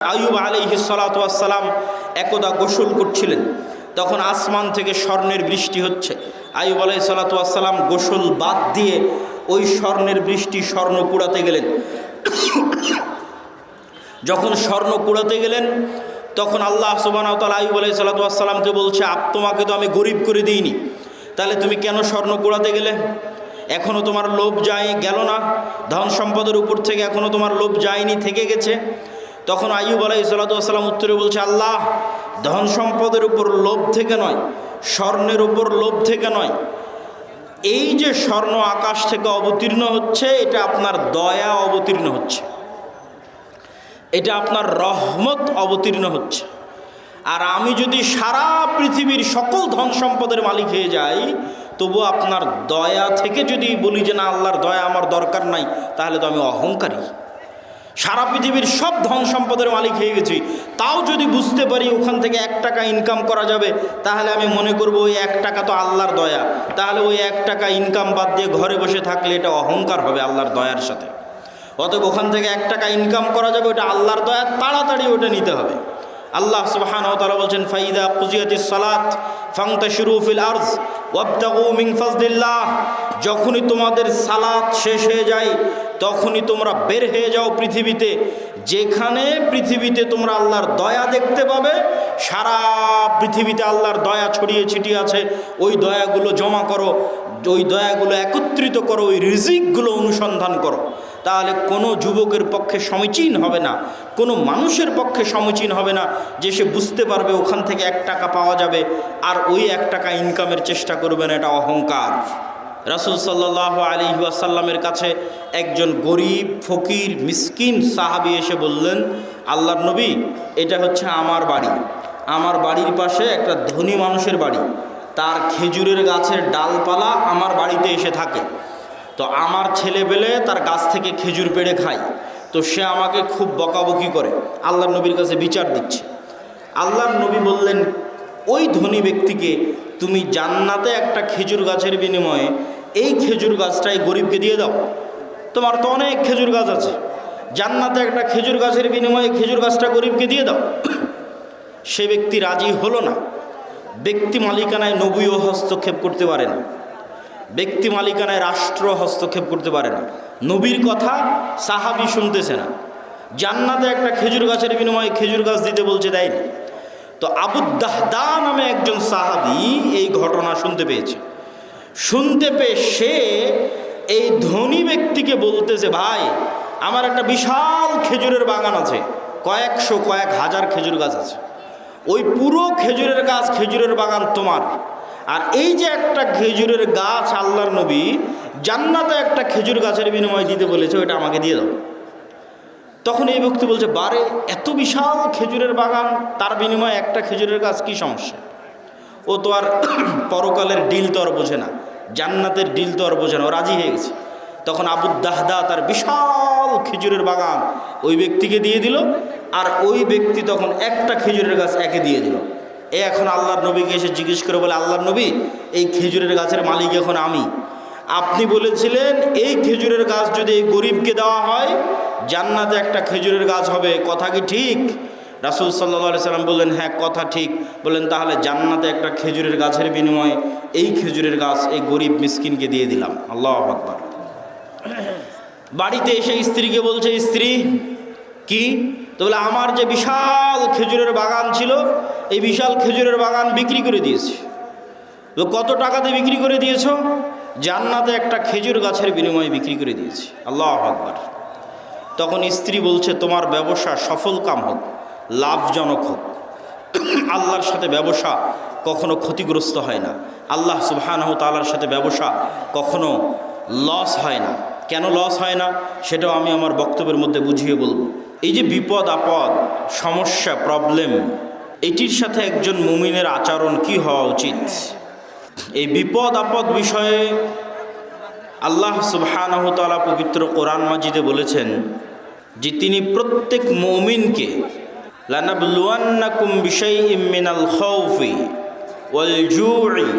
আইয়ুব আলাইহিস সালাতু ওয়াস সালাম একদা গোসল করছিলেন, তখন আসমান থেকে স্বর্ণের বৃষ্টি হচ্ছে। আইয়ুব আলাইহিস সালাতু ওয়াস সালাম গোসল বাদ দিয়ে ওই স্বর্ণের বৃষ্টি স্বর্ণ কুড়াতে গেলেন। যখন স্বর্ণ কুড়াতে গেলেন তখন আল্লাহ সুবহানাহু ওয়া তাআলা আইয়ুব আলাইহিস সালাতু ওয়াস সালামকে বলছে, তোমাকে তো আমি গরিব করে দিইনি, তাহলে তুমি কেন স্বর্ণ কুড়াতে গেলে? এখনও তোমার লোভ গেল না? ধন সম্পদের উপর থেকে এখনও তোমার লোভ যায়নি, থেকে গেছে? তখন আইয়ুব আলাইহিস সালাতু ওয়াস সালাম উত্তরে বলছে, আল্লাহ, ধন সম্পদের উপর লোভ থেকে নয়, স্বর্ণের উপর লোভ থেকে নয়, এই যে স্বর্ণ আকাশ থেকে অবতীর্ণ হচ্ছে এটা আপনার দয়া অবতীর্ণ হচ্ছে, এটা আপনার রহমত অবতীর্ণ হচ্ছে। আর আমি যদি সারা পৃথিবীর সকল ধন সম্পদের মালিক হয়ে যাই, তবু আপনার দয়া থেকে যদি বলি যে না, আল্লাহর দয়া আমার দরকার নাই, তাহলে তো আমি অহংকারী। সারা পৃথিবীর সব ধন সম্পদের মালিক হয়ে গেছি, তাও যদি বুঝতে পারি ওখান থেকে 1 টাকা ইনকাম করা যাবে, তাহলে আমি মনে করব ওই 1 টাকা তো আল্লাহর দয়া, তাহলে ওই 1 টাকা ইনকাম বাদ দিয়ে ঘরে বসে থাকলে এটা অহংকার হবে আল্লাহর দয়ার সাথে। অতএব ওখান থেকে 1 টাকা ইনকাম করা যাবে, ওটা আল্লাহর দয়া, তাড়াতাড়ি ওটা নিতে হবে। আল্লাহ সুবহানাহু ওয়া তাআলা বলছেন, ফাইদা কুজিয়াতিস সালাত ফান্তাশিরু ফিল আরজ ওয়াবতাগু মিন ফাজলিল্লাহ। যখনই তোমাদের সালাত শেষ হয়ে যায় তখনই তোমরা বের হয়ে যাও পৃথিবীতে, যেখানে পৃথিবীতে তোমরা আল্লাহর দয়া দেখতে পাবে। সারা পৃথিবীতে আল্লাহর দয়া ছড়িয়ে ছিটিয়ে আছে, ওই দয়াগুলো জমা করো, ওই দয়াগুলো একত্রিত করো, ওই রিজিকগুলো অনুসন্ধান করো। তাহলে কোনো যুবকের পক্ষে সমীচীন হবে না, কোনো মানুষের পক্ষে সমীচীন হবে না যে সে বুঝতে পারবে ওখান থেকে 1 টাকা পাওয়া যাবে আর ওই 1 টাকা ইনকামের চেষ্টা করবে না, এটা অহংকার। রাসূল সাল্লাল্লাহু আলাইহি ওয়াসাল্লামের কাছে একজন গরিব ফকির মিসকিন সাহাবী এসে বললেন, আল্লাহর নবী, এটা হচ্ছে আমার বাড়ি, আমার বাড়ির পাশে একটা ধনী মানুষের বাড়ি, তার খেজুরের গাছের ডালপালা আমার বাড়িতে এসে থাকে, তো আমার ছেলেবেলে তার গাছ থেকে খেজুর পেড়ে খায়, তো সে আমাকে খুব বকাবকি করে, আল্লাহর নবীর কাছে বিচার দিচ্ছে। আল্লাহর নবী বললেন, ওই ধনী ব্যক্তিকে তুমি জান্নাতে একটা খেজুর গাছের বিনিময়ে এই খেজুর গাছটাই গরিবকে দিয়ে দাও, তোমার তো অনেক খেজুর গাছ আছে, জান্নাতে একটা খেজুর গাছের বিনিময়ে খেজুর গাছটা গরিবকে দিয়ে দাও। সে ব্যক্তি রাজি হলো না। ব্যক্তি মালিকানায় নবীও হস্তক্ষেপ করতে পারে না, ব্যক্তি মালিকানায় রাষ্ট্র হস্তক্ষেপ করতে পারে না। নবীর কথা সাহাবী শুনতেছে না, জান্নাতে একটা খেজুর গাছের বিনিময়ে খেজুর গাছ দিতে বলছে, দেয়নি। তো আবু দাহদা নামে একজন সাহাবী এই ঘটনা শুনতে পেয়েছে। শুনতে পেয়ে সে এই ধনী ব্যক্তিকে বলতেছে, ভাই, আমার একটা বিশাল খেজুরের বাগান আছে, কয়েকশো কয়েক হাজার খেজুর গাছ আছে, ওই পুরো খেজুরের গাছ খেজুরের বাগান তোমার, আর এই যে একটা খেজুরের গাছ আল্লাহর নবী জান্নাতে একটা খেজুর গাছের বিনিময়ে দিতে বলেছে, ওইটা আমাকে দিয়ে দাও। তখন এই ব্যক্তি বলছে, বারে, এত বিশাল খেজুরের বাগান, তার বিনিময়ে একটা খেজুরের গাছ, কি সমস্যা? ও তো আর পরকালের ডিল তো আর বোঝে না, জান্নাতের ডিল তো আর বোঝে না, ও রাজি হয়ে গেছে। তখন আবু দাহদা তার বিশাল খেজুরের বাগান ওই ব্যক্তিকে দিয়ে দিল, আর ওই ব্যক্তি তখন একটা খেজুরের গাছ একে দিয়ে দিল। এখন আল্লাহর নবীকে এসে জিজ্ঞেস করে বলে, আল্লাহর নবী, এই খেজুরের গাছের মালিক এখন আমি, আপনি বলেছিলেন এই খেজুরের গাছ যদি এই গরিবকে দেওয়া হয় জান্নাতে একটা খেজুরের গাছ হবে, কথা কি ঠিক? রাসূল সাল্লাল্লাহু আলাইহি সাল্লাম বললেন, হ্যাঁ, কথা ঠিক। বললেন, তাহলে জান্নাতে একটা খেজুরের গাছের বিনিময়ে এই খেজুরের গাছ এই গরিব মিসকিনকে দিয়ে দিলাম। আল্লাহু আকবার। বাড়িতে এসে স্ত্রীকে বলছে, স্ত্রী, কি? তো বলে, আমার যে বিশাল খেজুরের বাগান ছিল, এই বিশাল খেজুরের বাগান বিক্রি করে দিয়েছি। তো কত টাকাতে বিক্রি করে দিয়েছ? জান্নাতে একটা খেজুর গাছের বিনিময়ে বিক্রি করে দিয়েছি। আল্লাহু আকবার। তখন স্ত্রী বলছে, তোমার ব্যবসা সফল কাম হোক, লাভজনক হোক। আল্লাহর সাথে ব্যবসা কখনো ক্ষতিগ্রস্ত হয় না, আল্লাহ সুবহানাহু ওয়া তাআলার সাথে ব্যবসা কখনো লস হয় না। কেন লস হয় না সেটাও আমি আমার বক্তব্যের মধ্যে বুঝিয়ে বলবো। এই যে বিপদ আপদ, সমস্যা, প্রবলেম, এটির সাথে একজন মুমিনের আচরণ কি হওয়া উচিত? এই বিপদ আপদ বিষয়ে আল্লাহ সুবহানাহু ওয়া তাআলা পবিত্র কোরআন মাজিদে বলেছেন যে তিনি প্রত্যেক মুমিনকে লানাবলুয়ান্নাকুম বিশাইইম মিনাল খাউফি ওয়াল জু'i,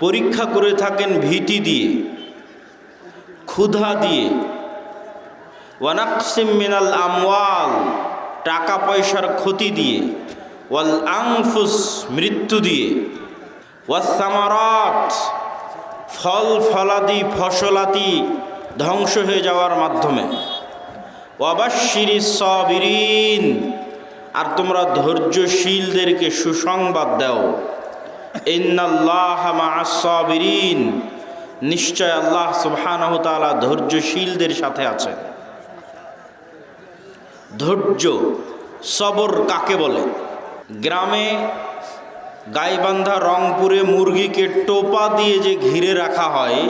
পরীক্ষা করে থাকেন ভীতি দিয়ে, ক্ষুধা দিয়ে, ওয়া নাকসিম মিনাল আমওয়াল টাকা পয়সার ক্ষতি দিয়ে, ওয়াল আনফুস মৃত্যু দিয়ে, ওয়াস সামারাত ফল ফলাদি ফসলাদি ধ্বংস হয়ে যাওয়ার মাধ্যমে, ওয়াবাশশিরিস সাবিরিন আর তোমরা ধৈর্যশীলদেরকে সুসংবাদ দাও, ইন্নাল্লাহা মাআস সাবিরিন নিশ্চয় আল্লাহ সুবহানাহু ওয়া তাআলা ধৈর্যশীলদের সাথে আছেন। ধৈর্য সবর কাকে বলে? গ্রামে গাইবান্ধা রংপুরে মুরগিকে টোপা দিয়ে যে ঘিরে রাখা হয়,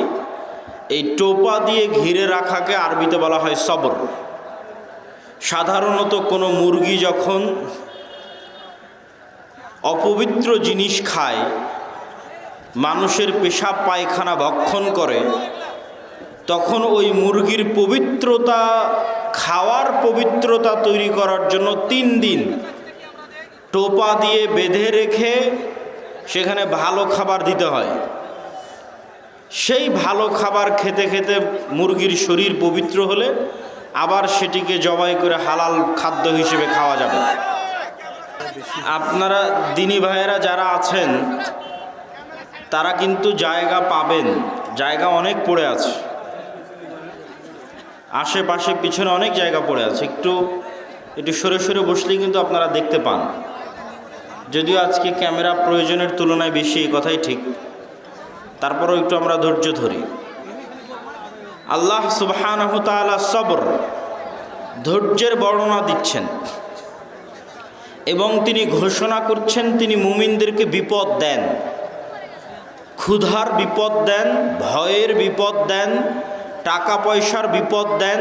এই টোপা দিয়ে ঘিরে রাখাকে আরবিতে বলা হয় সবর। সাধারণত কোনো মুরগি যখন অপবিত্র জিনিস খায়, মানুষের পেশাব পায়খানা ভক্ষণ করে, তখন ওই মুরগির পবিত্রতা, খাওয়ার পবিত্রতা তৈরি করার জন্য 3 দিন টোপা দিয়ে বেঁধে রেখে সেখানে ভালো খাবার দিতে হয়। সেই ভালো খাবার খেতে খেতে মুরগির শরীর পবিত্র হলে আবার সেটিকে জবাই করে হালাল খাদ্য হিসেবে খাওয়া যাবে। আপনারা দিনী ভাইয়েরা যারা আছেন তারা কিন্তু জায়গা পাবেন, জায়গা অনেক পড়ে আছে, আশেপাশে পিছনে অনেক জায়গা পড়ে আছে। একটু সরে সরে বসলেই কিন্তু আপনারা দেখতে পান। যদিও আজকে ক্যামেরা প্রয়োজনের তুলনায় বেশি, এই কথাই ঠিক, তারপরও একটু আমরা ধৈর্য ধরি। আল্লাহ সুবহানাহু ওয়া তাআলা সবর, ধৈর্যের বর্ণনা দিচ্ছেন এবং তিনি ঘোষণা করছেন তিনি মুমিনদেরকে বিপদ দেন, ক্ষুধার বিপদ দেন, ভয়ের বিপদ দেন, টাকা পয়সার বিপদ দেন,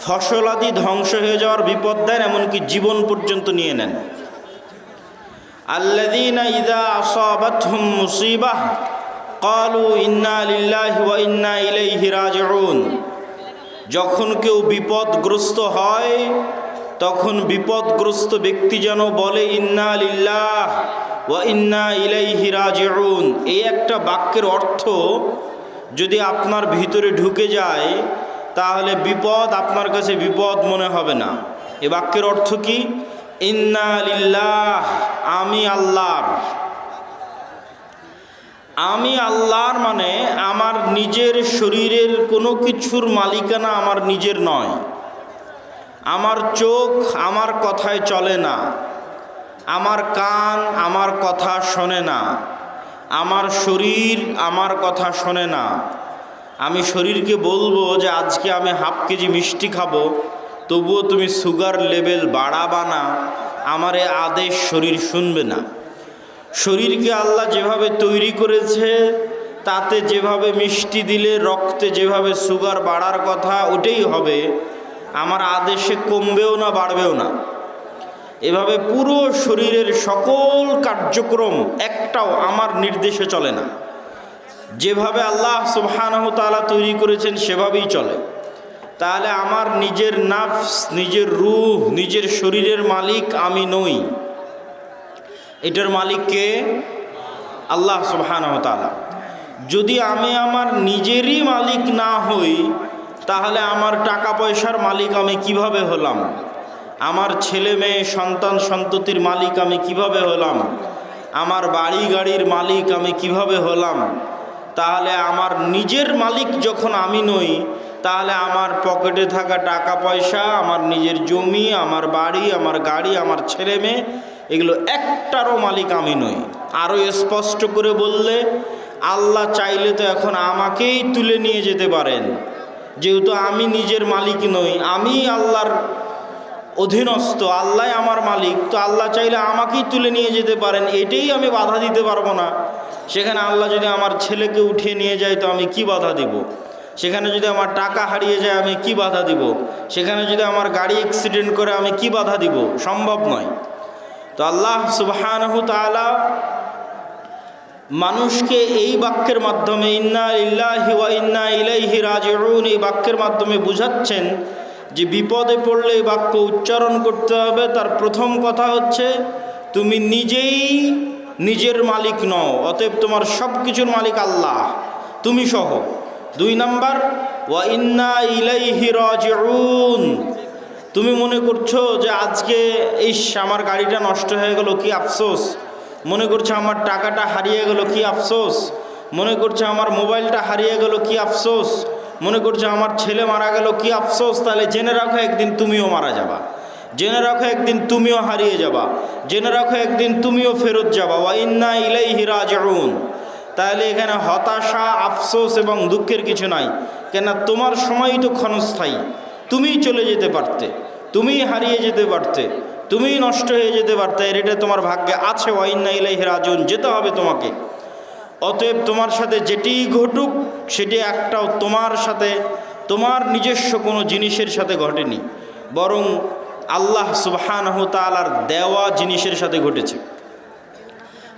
ফসলাদি ধ্বংস হয়ে যাওয়ার বিপদ দেন, এমনকি জীবন পর্যন্ত নিয়ে নেন। আল্লাযীনা ইযা আসাবাতহুম মুসিবাহ ক্বালু ইন্না লিল্লাহি ওয়া ইন্না ইলাইহি রাজিউন। যখন কেউ বিপদগ্রস্ত হয় তখন বিপদগ্রস্ত ব্যক্তি যেন বলে ইন্না লিল্লাহ ওয়া ইন্না ইলাইহি রাজিউন। এই একটা বাক্যের অর্থ যদি আপনার ভিতরে ঢুকে যায় তাহলে বিপদ আপনার কাছে বিপদ মনে হবে না। এই বাক্যের অর্থ কি? ইন্না লিল্লাহ, আমি আল্লাহর। আমি আল্লাহর মানে আমার নিজের শরীরের কোনো কিছুর মালিকানা আমার নিজের নয়। আমার চোখ আমার কথায় চলে না, আমার কান আমার কথা শোনে না, আমার শরীর আমার কথা শোনে না। আমি শরীরকে বলবো যে আজকে আমি হাফ কেজি মিষ্টি খাবো, তবুও তুমি সুগার লেভেল বাড়াবা না, আমার এ আদেশ শরীর শুনবে না। শরীরকে আল্লাহ যেভাবে তৈরি করেছে তাতে যেভাবে মিষ্টি দিলে রক্তে যেভাবে সুগার বাড়ার কথা ওটাই হবে, আমার আদেশে কমবেও না বাড়বেও না। এভাবে পুরো শরীরের সকল কার্যক্রম একটাও আমার নির্দেশে চলে না। যেভাবে আল্লাহ সুবহানাহু ওয়া তাআলা তৈরি করেছেন সেভাবেই চলে। তাহলে আমার নিজের নাফস, নিজের রূহ, নিজের শরীরের মালিক আমি নই। এটার মালিক কে? আল্লাহ সুবহানাহু ওয়া তাআলা। যদি আমি আমার নিজেরই মালিক না হই তাহলে আমার টাকা পয়সার মালিক আমি কিভাবে হলাম? আমার ছেলে মেয়ে সন্তান সন্ততির মালিক আমি কিভাবে হলাম? আমার বাড়ি গাড়ির মালিক আমি কিভাবে হলাম? তাহলে আমার নিজের মালিক যখন আমি নই তাহলে আমার পকেটে থাকা টাকা পয়সা, আমার নিজের জমি, আমার বাড়ি, আমার গাড়ি, আমার ছেলে মেয়ে, এগুলো একটারও মালিক আমি নই। আরও স্পষ্ট করে বললে আল্লাহ চাইলে তো এখন আমাকেই তুলে নিয়ে যেতে পারেন, যেহেতু আমি নিজের মালিক নই, আমি আল্লাহর অধীনস্থ, আল্লাহ আমার মালিক, তো আল্লাহ চাইলে আমাকেই তুলে নিয়ে যেতে পারেন, এটাই আমি বাধা দিতে পারবো না। সেখানে আল্লাহ যদি আমার ছেলেকে উঠিয়ে নিয়ে যায় তো আমি কি বাধা দিব? সেখানে যদি আমার টাকা হারিয়ে যায় আমি কি বাধা দিব? সেখানে যদি আমার গাড়ি অ্যাক্সিডেন্ট করে আমি কি বাধা দিব? সম্ভব নয়। তো আল্লাহ সুবহানাহু তাআলা মানুষকে এই বাক্যের মাধ্যমে ইন্না লিল্লাহি ওয়া ইন্না ইলাইহি রাজিউন এই বাক্যের মাধ্যমে বুঝাচ্ছেন যে বিপদে পড়লে এই বাক্য উচ্চারণ করতে হবে। তার প্রথম কথা হচ্ছে তুমি নিজেই নিজের মালিক নও, অতএব তোমার সব কিছুর মালিক আল্লাহ, তুমি সহ। 2 নাম্বার ওয়া ইন্না ইলাইহি রাজিউন, তুমি মনে করছো যে আজকে আমার গাড়িটা নষ্ট হয়ে গেল, কি আফসোস। মনে করছো আমার টাকাটা হারিয়ে গেল, কি আফসোস। মনে করছো আমার মোবাইলটা হারিয়ে গেল, কি আফসোস। মনে করছো আমার ছেলে মারা গেল, কি আফসোস। তাহলে জেনে রাখো একদিন তুমিও মারা যাবা, জেনে রাখো একদিন তুমিও হারিয়ে যাবা, জেনে রাখো একদিন তুমিও ফেরত যাবা। ওয়া ইন্না ইলাইহি রাজিউন। তাহলে এখানে হতাশা, আফসোস এবং দুঃখের কিছু নাই। কেন তোমার সময়ই তো ক্ষণস্থায়ী, তুমিই চলে যেতে পারতে, তুমিই হারিয়ে যেতে পারতে, তুমিই নষ্ট হয়ে যেতে পারতে। এর এটা তোমার ভাগ্যে আছে। ওয়া ইন্না ইলাইহি রাজিউন, যেতে হবে তোমাকে। অতএব তোমার সাথে যেটি ঘটুক সেটি একটাও তোমার সাথে, তোমার নিজস্ব কোনো জিনিসের সাথে ঘটেনি, বরং আল্লাহ সুবহানাহু তাআলার দেওয়া জিনিসের সাথে ঘটেছে।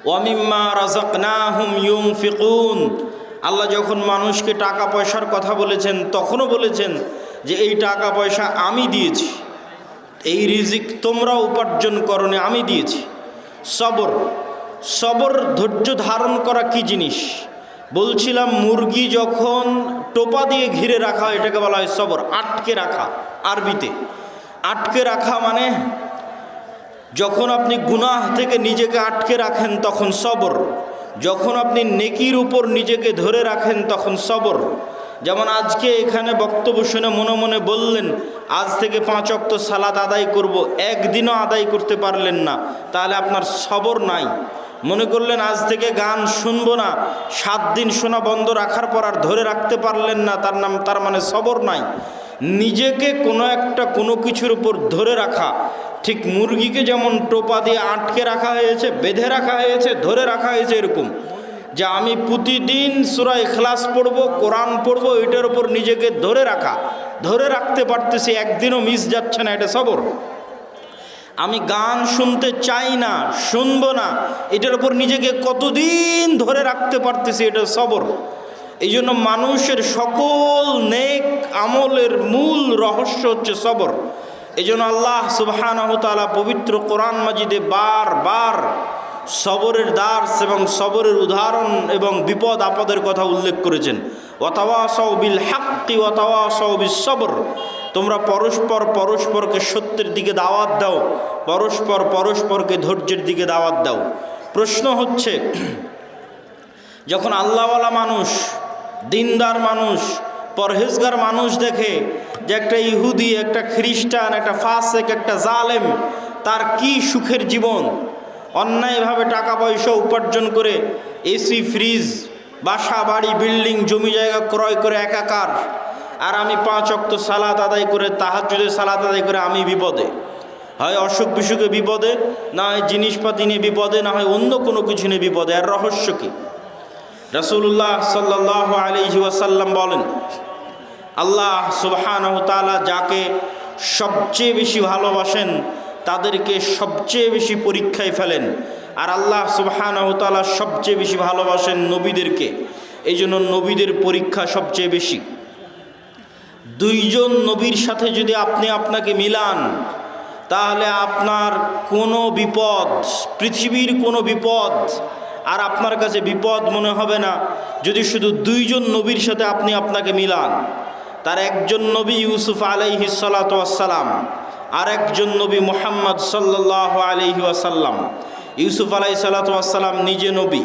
ওয়া মিম্মা রাযাকনাহুম ইউনফিকুন। আল্লাহ যখন মানুষকে টাকা পয়সার কথা বলেছেন তখনও বলেছেন যে এই টাকা পয়সা আমি দিয়েছি, এই রিজিক তোমরা উপার্জন করনি, আমি দিয়েছি। সবর, সবর ধৈর্য ধারণ করা কি জিনিস বলছিলাম। মুরগি যখন টোপা দিয়ে ঘিরে রাখা হয় এটাকে বলা হয় সবর, আটকে রাখা। আরবিতে আটকে রাখা মানে যখন আপনি গুনাহ থেকে নিজেকে আটকে রাখেন তখন সবর, যখন আপনি নেকির উপর নিজেকে ধরে রাখেন তখন সবর। যেমন আজকে এখানে বক্তব্য শুনে মনে মনে বললেন আজ থেকে 5 ওয়াক্ত সালাত আদায় করব, একদিনও আদায় করতে পারলেন না, তাহলে আপনার সবর নাই। মনে করলেন আজ থেকে গান শুনবো না, 7 দিন শোনা বন্ধ রাখার পর আর ধরে রাখতে পারলেন না, তার মানে সবর নাই। নিজেকে কোনো কিছুর উপর ধরে রাখা, ঠিক মুরগিকে যেমন টোপা দিয়ে আটকে রাখা হয়েছে, বেঁধে রাখা হয়েছে, ধরে রাখা হয়েছে, এরকম যে আমি প্রতিদিন সূরা ইখলাস পড়ব, কোরআন পড়ব, এটার উপর নিজেকে ধরে রাখা, ধরে রাখতে পারতেছি, একদিনও মিস যাচ্ছে না, এটা সবর। আমি গান শুনতে চাই না, শুনবো না, এটার উপর নিজেকে কতদিন ধরে রাখতে পারতেছি, এটা সবর। এই জন্য মানুষের সকল নেক আমলের মূল রহস্য হচ্ছে সবর। এই জন্য আল্লাহ সুবহানাহু তাআলা পবিত্র কোরআন মাজিদে বারবার সবরের দার্স এবং সবরের উদাহরণ এবং বিপদ আপদের কথা উল্লেখ করেছেন। ওয়াতাওয়াসাউ বিল হাক্কি ওয়াতাওয়াসাউ বিস সবর। তোমরা পরস্পরকে সত্যের দিকে দাওয়াত দাও, পরস্পরকে ধৈর্যের দিকে দাওয়াত দাও। প্রশ্ন হচ্ছে, যখন আল্লাহওয়ালা মানুষ, দিনদার মানুষ, পরহেজগার মানুষ দেখে যে একটা ইহুদি, একটা খ্রিস্টান, একটা ফাসেক, একটা জালেম, তার কি সুখের জীবন, অন্যায়ভাবে টাকা পয়সা উপার্জন করে এসি, ফ্রিজ, বাসা বাড়ি, বিল্ডিং, জমি জায়গা ক্রয় করে একাকার, আর আমি 5 ওয়াক্ত সালাত আদায় করে, তাহাজ্জুদের সালাত আদায় করে আমি বিপদে, হয় অসুখ বিসুখে বিপদে, না হয় জিনিসপাতি নিয়ে বিপদে, না হয় অন্য কোনো কিছু নিয়ে বিপদে। আর রহস্য কি? রাসূলুল্লাহ সাল্লাল্লাহু আলাইহি ওয়াসাল্লাম বলেন, আল্লাহ সুবহানাহু তাআলা যাকে সবচেয়ে বেশি ভালোবাসেন তাদেরকে সবচেয়ে বেশি পরীক্ষায় ফেলেন। আর আল্লাহ সুবহানাহু তাআলা সবচেয়ে বেশি ভালোবাসেন নবীদেরকে, এই জন্য নবীদের পরীক্ষা সবচেয়ে বেশি। 2 জন নবীর সাথে যদি আপনি আপনাকে মিলান, তাহলে আপনার কোনো বিপদ, পৃথিবীর কোনো বিপদ আর আপনার কাছে বিপদ মনে হবে না যদি শুধু 2 জন নবীর সাথে আপনি আপনাকে মিলান। তার একজন নবী ইউসুফ আলাইহিস সালাতু ওয়াস সালাম, আর একজন নবী মুহাম্মদ সাল্লাল্লাহু আলাইহি ওয়াসাল্লাম। ইউসুফ আলাইহিস সালাতু ওয়াস সালাম নিজে নবী,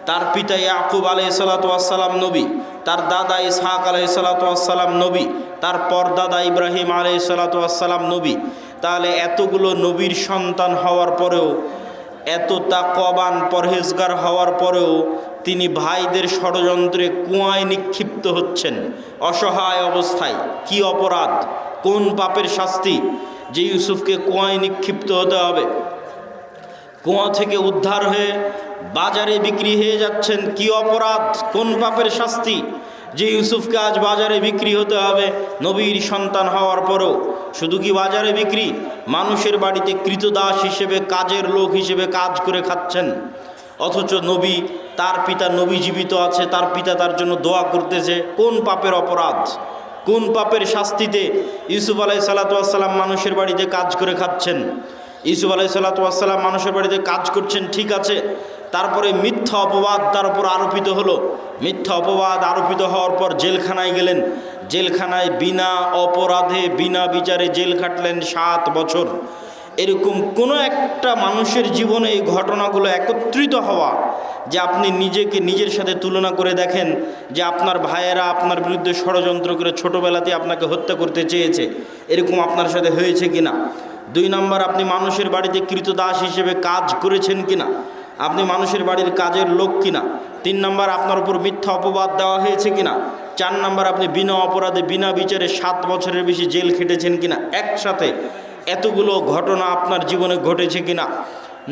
তার পিতা ইয়াকুব আলাইহিস সালাতু ওয়াস সালাম নবী, তার দাদা ইসহাক আলাইহিস সালাতু ওয়াস সালাম নবী, তার পরদাদা ইব্রাহিম আলাইহিস সালাতু ওয়াস সালাম নবী। তাহলে এতগুলো নবীর সন্তান হওয়ার পরেও, এত তাকওয়াবান পরহেজগার হওয়ার পরেও তিনি ভাইদের ষড়যন্ত্রে কুয়ায় নিক্ষিপ্ত হচ্ছেন অসহায় অবস্থায়। কি অপরাধ, কোন পাপের শাস্তি যে ইউসুফকে কুয়ায় নিক্ষিপ্ত হতে হবে? কুয়া থেকে উদ্ধার হয়ে বাজারে বিক্রি হয়ে যাচ্ছেন, কি অপরাধ, কোন পাপের শাস্তি যে ইউসুফকে আজ বাজারে বিক্রি হতে হবে নবীর সন্তান হওয়ার পরেও? শুধু কি বাজারে বিক্রি, মানুষের বাড়িতে কৃতদাস হিসেবে, কাজের লোক হিসেবে কাজ করে খাচ্ছেন। অথচ নবী, তার পিতা নবী জীবিত আছে, তার পিতা তার জন্য দোয়া করতেছে। কোন পাপের অপরাধ, কোন পাপের শাস্তিতে ইউসুফ আলাইহিস সালাতু ওয়াস সালাম মানুষের বাড়িতে কাজ করে খাচ্ছেন? ইউসুফ আলাইহিস সালাতু ওয়াস সালাম মানুষের বাড়িতে কাজ করছেন, ঠিক আছে, তারপরে মিথ্যা অপবাদ তার উপর আরোপিত হলো। মিথ্যা অপবাদ আরোপিত হওয়ার পর জেলখানায় গেলেন। জেলখানায় বিনা অপরাধে বিনা বিচারে জেল খাটলেন 7 বছর। এরকম কোনো একটা মানুষের জীবনে এই ঘটনাগুলো একত্রিত হওয়া, যে আপনি নিজেকে নিজের সাথে তুলনা করে দেখেন যে আপনার ভাইয়েরা আপনার বিরুদ্ধে ষড়যন্ত্র করে ছোটোবেলাতে আপনাকে হত্যা করতে চেয়েছে, এরকম আপনার সাথে হয়েছে কিনা। 2 নম্বর, আপনি মানুষের বাড়িতে কৃতদাস হিসেবে কাজ করেছেন কিনা, আপনি মানুষের বাড়ির কাজের লোক কিনা। 3 নম্বর, আপনার উপর মিথ্যা অপবাদ দেওয়া হয়েছে কিনা। 4 নম্বর, আপনি বিনা অপরাধে বিনা বিচারে 7 বছরের বেশি জেল খেটেছেন কিনা। একসাথে এতগুলো ঘটনা আপনার জীবনে ঘটেছে কিনা।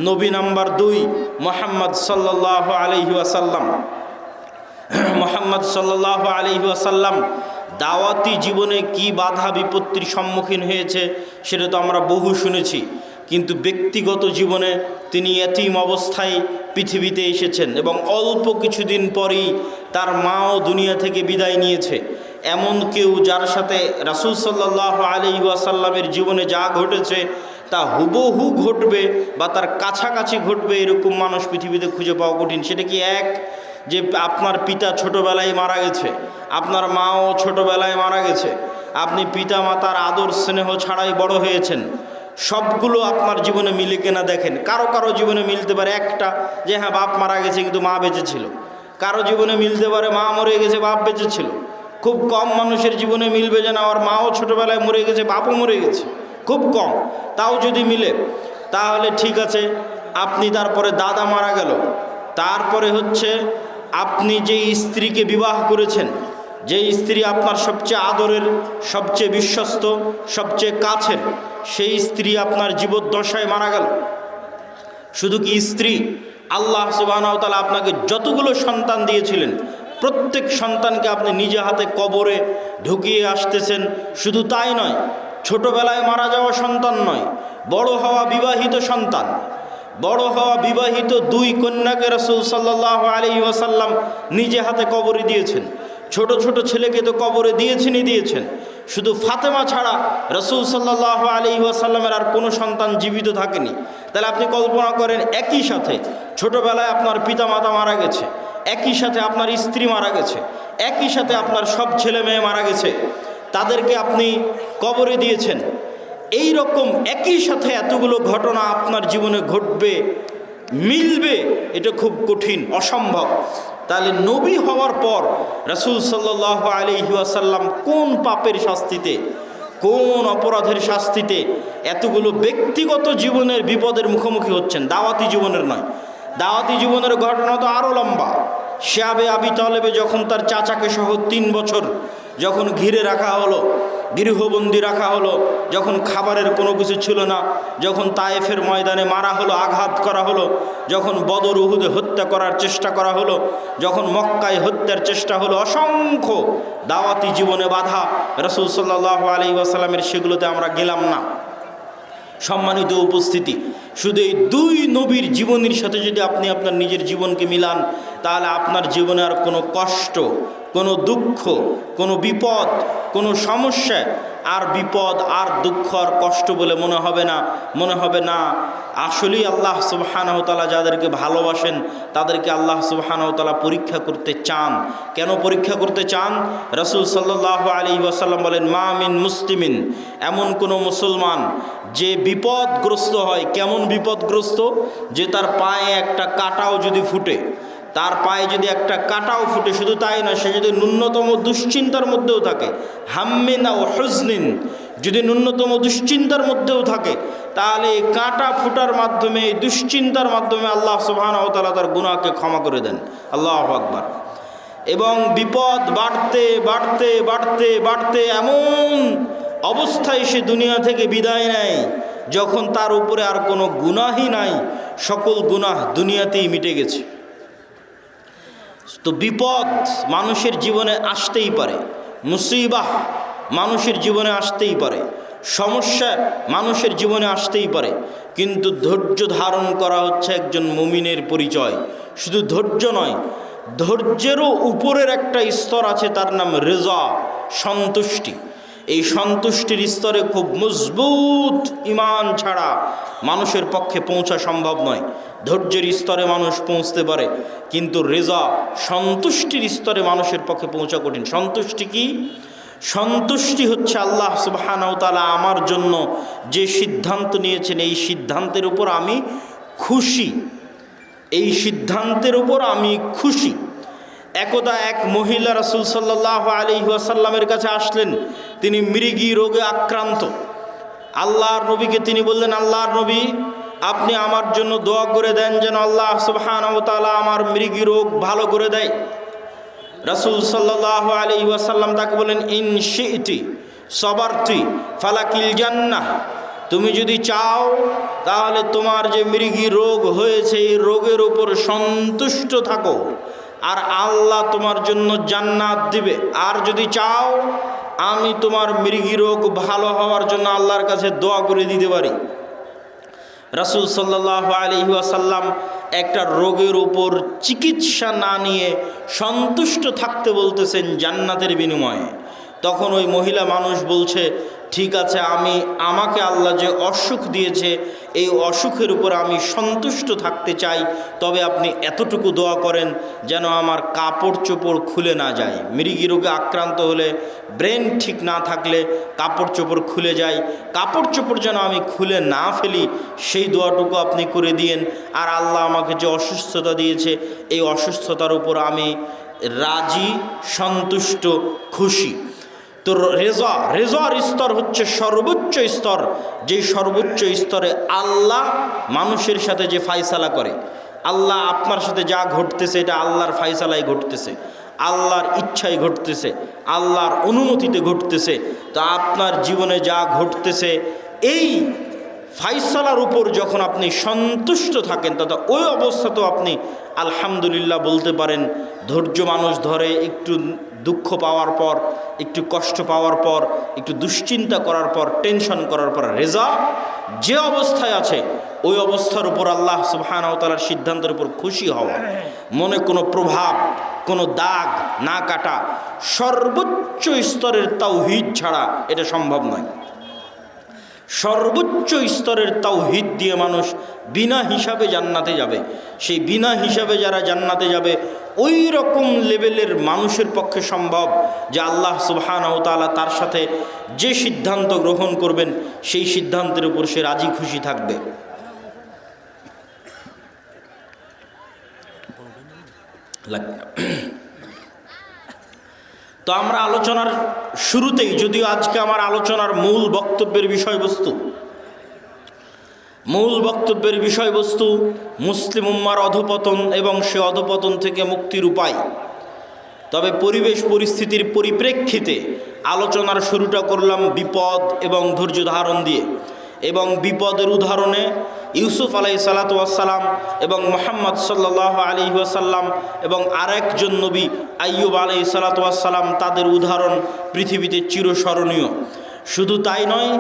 নবী নাম্বার 2 মুহাম্মদ সাল্লাল্লাহু আলাইহি ওয়াসাল্লাম। মুহাম্মদ সাল্লাল্লাহু আলাইহি ওয়াসাল্লাম দাওয়াতি জীবনে কি বাধা বিপত্তির সম্মুখীন হয়েছে সেটা তো আমরা বহু শুনেছি, কিন্তু ব্যক্তিগত জীবনে তিনি এতিম অবস্থায় পৃথিবীতে এসেছেন এবং অল্প কিছুদিন পরেই তার মাও দুনিয়া থেকে বিদায় নিয়েছে। এমন কেউ যার সাথে রাসূল সাল্লাল্লাহু আলাইহি ওয়াসাল্লামের জীবনে যা ঘটেছে তা হুবহু ঘটবে বা তার কাছাকাছি ঘটবে এরকম মানুষ পৃথিবীতে খুঁজে পাওয়া কঠিন। সেটা কি এক, যে আপনার পিতা ছোটোবেলায় মারা গেছে, আপনার মাও ছোটোবেলায় মারা গেছে, আপনি পিতা মাতার আদর স্নেহ ছাড়াই বড় হয়েছেন, সবগুলো আপনার জীবনে মিলে কিনা দেখেন। কারো কারো জীবনে মিলতে পারে একটা, যে হ্যাঁ বাপ মারা গেছে কিন্তু মা বেঁচে ছিল। কারো জীবনে মিলতে পারে মা মরে গেছে বাপ বেঁচে ছিল। খুব কম মানুষের জীবনে মিলবে যে না আমার মাও ছোটোবেলায় মরে গেছে বাপও মরে গেছে, খুব কম। তাও যদি মিলে তাহলে ঠিক আছে। আপনি তারপরে দাদা মারা গেল, তারপরে হচ্ছে আপনি যে স্ত্রীকে বিবাহ করেছেন, যে স্ত্রী আপনার সবচেয়ে আদরের, সবচেয়ে বিশ্বস্ত, সবচেয়ে কাছের, সেই স্ত্রী আপনার জীবদ্দশায় মারা গেল। শুধু কি স্ত্রী, আল্লাহ সুবহানাহু ওয়া তাআলা আপনাকে যতগুলো সন্তান দিয়েছিলেন প্রত্যেক সন্তানকে আপনি নিজে হাতে কবরে ঢুকিয়ে আসতেছেন। শুধু তাই নয়, ছোটোবেলায় মারা যাওয়া সন্তান নয়, বড় হওয়া বিবাহিত সন্তান, বড় হওয়া বিবাহিত 2 কন্যাকে রাসূল সাল্লাল্লাহু আলাইহি ওয়াসাল্লাম নিজে হাতে কবরে দিয়েছেন। ছোট ছোট ছেলেকে তো কবরে দিয়েছেন। শুধু ফাতেমা ছাড়া রাসূল সাল্লাল্লাহু আলাইহি ওয়াসাল্লামের আর কোনো সন্তান জীবিত থাকেনি। তাহলে আপনি কল্পনা করেন, একই সাথে ছোটোবেলায় আপনার পিতা মাতা মারা গেছে, একই সাথে আপনার স্ত্রী মারা গেছে, একই সাথে আপনার সব ছেলে মেয়ে মারা গেছে, তাদেরকে আপনি কবরে দিয়েছেন। এই রকম একই সাথে এতগুলো ঘটনা আপনার জীবনে ঘটবে, মিলবে, এটা খুব কঠিন, অসম্ভব। তাহলে নবী হওয়ার পর রাসূল সাল্লাল্লাহু আলাইহি ওয়াসাল্লাম কোন পাপের শাস্তিতে, কোন অপরাধের শাস্তিতে এতগুলো ব্যক্তিগত জীবনের বিপদের মুখোমুখি হচ্ছেন, দাওয়াতি জীবনের নয়। দাওয়াতি জীবনের ঘটনা তো আরও লম্বা। শিয়াবে আবি তালেবে যখন তার চাচাকে সহ 3 বছর যখন ঘিরে রাখা হলো, গৃহবন্দী রাখা হলো, যখন খাবারের কোনো কিছু ছিল না, যখন তায়েফের ময়দানে মারা হলো, আঘাত করা হলো, যখন বদর উহুদে হত্যা করার চেষ্টা করা হলো, যখন মক্কায় হত্যার চেষ্টা হলো, অসংখ্য দাওয়াতি জীবনে বাধা রাসূল সাল্লাল্লাহু আলাইহি ওয়াসাল্লামের, সেগুলোতে আমরা গেলাম না। সম্মানিত উপস্থিতি, শুধু এই 2 নবীর জীবনের সাথে যদি আপনি আপনার নিজের জীবনকে মিলান, তাহলে আপনার জীবনে আর কোনো কষ্ট, কোনো দুঃখ, কোনো বিপদ, কোনো সমস্যা আর বিপদ আর দুঃখ আর কষ্ট বলে মনে হবে না। আসলেই আল্লাহ সুবহানাহু ওয়া তাআলা যাদেরকে ভালোবাসেন তাদেরকে আল্লাহ সুবহানাহু ওয়া তাআলা পরীক্ষা করতে চান। কেন পরীক্ষা করতে চান? রাসূল সাল্লাল্লাহু আলাইহি ওয়াসাল্লাম বলেন, মা মিন মুসলিমিন, এমন কোনো মুসলমান যে বিপদগ্রস্ত হয়। কেমন বিপদগ্রস্ত? যে তার পায়ে একটা কাঁটাও যদি ফুটে, তার পায়ে যদি একটা কাঁটাও ফুটে, শুধু তাই না, সে যদি ন্যূনতম দুশ্চিন্তার মধ্যেও থাকে, হাম্মিন ও হুজনিন, যদি ন্যূনতম দুশ্চিন্তার মধ্যেও থাকে, তাহলে এই কাঁটা ফুটার মাধ্যমে, এই দুশ্চিন্তার মাধ্যমে আল্লাহ সুবহানাহু ওয়া তাআলা তার গুনাহকে ক্ষমা করে দেন। আল্লাহু আকবার। এবং বিপদ বাড়তে বাড়তে বাড়তে বাড়তে এমন অবস্থায় সে দুনিয়া থেকে বিদায় নেয় যখন তার উপরে আর কোনো গুনাহই নাই, সকল গুনাহ দুনিয়াতেই মিটে গেছে। তো বিপদ মানুষের জীবনে আসতেই পারে, মুসিবাহ মানুষের জীবনে আসতেই পারে, সমস্যা মানুষের জীবনে আসতেই পারে, কিন্তু ধৈর্য ধারণ করা হচ্ছে একজন মুমিনের পরিচয়। শুধু ধৈর্য নয়, ধৈর্যেরও উপরের একটা স্তর আছে, তার নাম রেজা, সন্তুষ্টি। এই সন্তুষ্টির স্তরে খুব মজবুত ঈমান ছাড়া মানুষের পক্ষে পৌঁছা সম্ভব নয়। ধৈর্যের স্তরে মানুষ পৌঁছতে পারে, কিন্তু রেজা, সন্তুষ্টির স্তরে মানুষের পক্ষে পৌঁছা কঠিন। সন্তুষ্টি কি? সন্তুষ্টি হচ্ছে আল্লাহ সুবহানাহু ওয়া তাআলা আমার জন্য যে সিদ্ধান্ত নিয়েছেন এই সিদ্ধান্তের উপর আমি খুশি, এই সিদ্ধান্তের উপর আমি খুশি। একদা এক মহিলা রাসূল সাল্লাল্লাহু আলাইহি ওয়াসাল্লামের কাছে আসলেন, তিনি মৃগী রোগে আক্রান্ত। আল্লাহর নবীকে তিনি বললেন, আল্লাহর নবী, আপনি আমার জন্য দোয়া করে দেন যেন আল্লাহ সুবহানাহু ওয়া তাআলা আমার মৃগী রোগ ভালো করে দেয়। রাসূল সাল্লাল্লাহু আলাইহি ওয়াসাল্লাম তাকে বলেন, ইন শি'তি সাবারতি ফালাকিল জান্নাহ, তুমি যদি চাও তাহলে তোমার যে মৃগী রোগ হয়েছে এই রোগের উপর সন্তুষ্ট থাকো আর আল্লাহ তোমার জন্য জান্নাত দিবে। আর যদি চাও আমি তোমার মৃগী রোগ ভালো হওয়ার জন্য আল্লাহর কাছে দোয়া করে দিতে পারি। রাসূল সাল্লাল্লাহু আলাইহি ওয়াসাল্লাম একটা রোগের উপর চিকিৎসা না নিয়ে সন্তুষ্ট থাকতে বলতেছেন জান্নাতের বিনিময়ে। তখন ওই মহিলা মানুষ বলছে, ঠিক আছে, আমাকে আল্লাহ যে অসুখ দিয়েছে এই অসুখের উপর আমি সন্তুষ্ট থাকতে চাই, তবে আপনি এতটুকু দোয়া করেন যেন আমার কাপড় চোপড় খুলে না যায়। মৃগী রোগে আক্রান্ত হলে, ব্রেন ঠিক না থাকলে কাপড় চোপড় খুলে যায়, কাপড় চোপড় যেন আমি খুলে না ফেলি সেই দোয়াটুকু আপনি করে দিয়েন। আর আল্লাহ আমাকে যে অসুস্থতা দিয়েছে এই অসুস্থতার উপর আমি রাজি, সন্তুষ্ট, খুশি। তো রেজার স্তর হচ্ছে সর্বোচ্চ স্তর, যে সর্বোচ্চ স্তরে আল্লাহ মানুষের সাথে যে ফায়সালা করে, আল্লাহ আপনার সাথে যা ঘটতেছে এটা আল্লাহর ফায়সালায় ঘটতেছে, আল্লাহর ইচ্ছায় ঘটতেছে, আল্লাহর অনুমতিতে ঘটতেছে। তো আপনার জীবনে যা ঘটতেছে এই ফায়সালার উপর যখন আপনি সন্তুষ্ট থাকেন তখন ওই অবস্থাতেও আপনি আলহামদুলিল্লাহ বলতে পারেন। ধৈর্য মানুষ ধরে, একটু দুঃখ পাওয়ার পর, একটু কষ্ট পাওয়ার পর, একটু দুশ্চিন্তা করার পর, টেনশন করার পর রেজা যে অবস্থায় আছে ওই অবস্থার উপর আল্লাহ সুবহানাহু ওয়া তাআলার সিদ্ধান্তের উপর খুশি হওয়া, মনে কোনো প্রভাব, কোনো দাগ না কাটা, সর্বোচ্চ স্তরের তাওহীদ ছাড়া এটা সম্ভব নয়। সর্বোচ্চ স্তরের তাওহীদ দিয়ে মানুষ বিনা হিসাবে জান্নাতে যাবে। সেই বিনা হিসাবে যারা জান্নাতে যাবে ওই রকম লেভেলের মানুষের পক্ষে সম্ভব যে আল্লাহ সুবহানাহু ওয়া তাআলা তার সাথে যে সিদ্ধান্ত গ্রহণ করবেন সেই সিদ্ধান্তের উপর সে রাজি খুশি থাকবে। তো আমরা আলোচনার শুরুতেই, যদিও আজকে আমার আলোচনার মূল বক্তব্যের বিষয়বস্তু মুসলিম উম্মার অধঃপতন এবং সে অধঃপতন থেকে মুক্তির উপায়। তবে পরিবেশ পরিস্থিতির পরিপ্রেক্ষিতে আলোচনার শুরুটা করলাম বিপদ এবং ধৈর্য ধারণ দিয়ে, এবং বিপদের উদাহরণে ইউসুফ আলাইহিসসালাতু ওয়াসসালাম এবং মুহাম্মদ সাল্লাল্লাহু আলাইহি ওয়াসাল্লাম এবং আরেকজন নবী আইয়ুব আলাইহিসসালাতু ওয়াসসালাম, তাদের উদাহরণ পৃথিবীতে চিরস্মরণীয়। শুধু তাই নয়,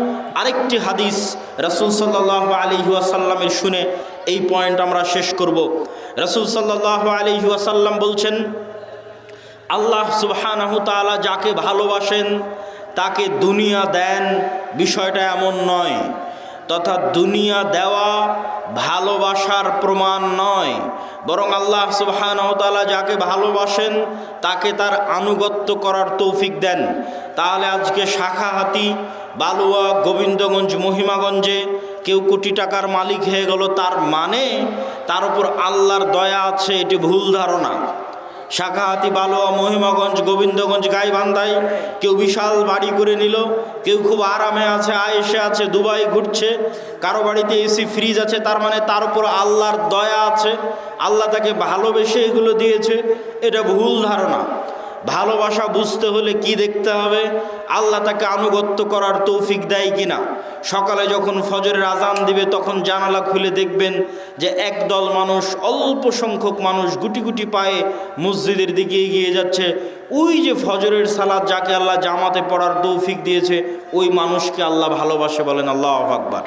আরেকটি হাদিস রাসূল সাল্লাল্লাহু আলাইহি ওয়াসাল্লামের শুনে এই পয়েন্ট আমরা শেষ করব। রাসূল সাল্লাল্লাহু আলাইহি ওয়াসাল্লাম বলছেন, আল্লাহ সুবহানাহু ওয়া তাআলা যাকে ভালোবাসেন তাকে দুনিয়া দেন, বিষয়টা এমন নয়। তথা দুনিয়া দেওয়া ভালোবাসার প্রমাণ নয়, বরং আল্লাহ সুবহানাহু ওয়া তাআলা যাকে ভালোবাসেন তাকে তার আনুগত্য করার তৌফিক দেন। তাহলে আজকে শাখাহাতি, বালুয়া, গোবিন্দগঞ্জ, মহিমাগঞ্জে কেউ কোটি টাকার মালিক হয়ে গেল, তার মানে তার উপর আল্লাহর দয়া আছে, এটি ভুল ধারণা। শাখাহাতি, বালুয়া, মহিমাগঞ্জ, গোবিন্দগঞ্জ, গাইবান্ধায় কেউ বিশাল বাড়ি করে নিল, কেউ খুব আরামে আছে, আয়েশে আছে, দুবাই ঘুরছে, কারো বাড়িতে এসি ফ্রিজ আছে, তার মানে তার উপর আল্লাহর দয়া আছে, আল্লাহ তাকে ভালোবেসে এগুলো দিয়েছে। এটা ভুল ধারণা। ভালোবাসা বুঝতে হলে কি দেখতে হবে? আল্লাহ তাকে আনুগত্য করার তৌফিক দেয় কিনা। সকালে যখন ফজরের আজান দিবে তখন জানালা খুলে দেখবেন যে একদল মানুষ, অল্প সংখ্যক মানুষ গুটি গুটি পায়ে মসজিদের দিকে এগিয়ে যাচ্ছে। ওই যে ফজরের সালাত যাকে আল্লাহ জামাতে পড়ার তৌফিক দিয়েছে ওই মানুষকে আল্লাহ ভালোবাসে, বলেন আল্লাহু আকবার।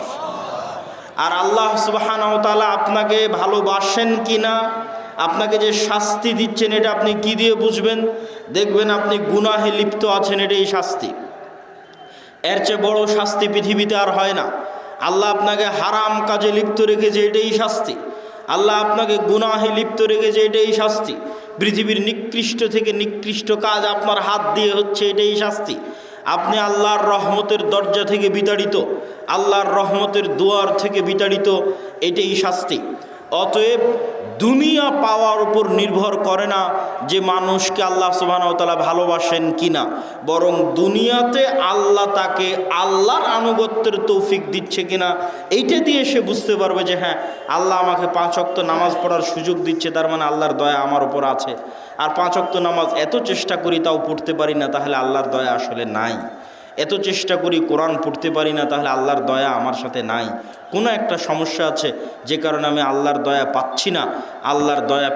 আর আল্লাহ সুবহানাহু ওয়া তাআলা আপনাকে ভালোবাসেন কিনা, আপনাকে যে শাস্তি দিচ্ছেন এটা আপনি কি দিয়ে বুঝবেন? দেখবেন আপনি গুনাহে লিপ্ত আছেন, এটাই শাস্তি। এর চেয়ে বড় শাস্তি পৃথিবীতে আর হয় না। আল্লাহ আপনাকে হারাম কাজে লিপ্ত রেখেছে, এটাই শাস্তি। আল্লাহ আপনাকে গুনাহে লিপ্ত রেখেছে, এটাই শাস্তি। পৃথিবীর নিকৃষ্ট থেকে নিকৃষ্ট কাজ আপনার হাত দিয়ে হচ্ছে, এটাই শাস্তি। আপনি আল্লাহর রহমতের দরজা থেকে বিতাড়িত, আল্লাহর রহমতের দুয়ার থেকে বিতাড়িত, এটাই শাস্তি। অতএব দুনিয়া পাওয়ার উপর নির্ভর করে না যে মানুষকে আল্লাহ সুবহানাহু ওয়া তাআলা ভালোবাসেন কিনা, বরং দুনিয়াতে আল্লাহ তাকে আল্লাহর আনুগত্যের তৌফিক দিচ্ছে কিনা, এইটা দিয়ে সে বুঝতে পারবে যে হ্যাঁ, আল্লাহ আমাকে 5 ওয়াক্ত নামাজ পড়ার সুযোগ দিচ্ছে, তার মানে আল্লাহর দয়া আমার উপর আছে। আর 5 ওয়াক্ত নামাজ এত চেষ্টা করি তাও পড়তে পারি না, তাহলে আল্লাহর দয়া আসলে নাই। এত চেষ্টা করি কোরআন পড়তে পারি না, তাহলে আল্লাহর দয়া আমার সাথে নাই। কোনো একটা সমস্যা আছে যে কারণে আমি আল্লাহর দয়া পাচ্ছি না। আল্লাহর দয়া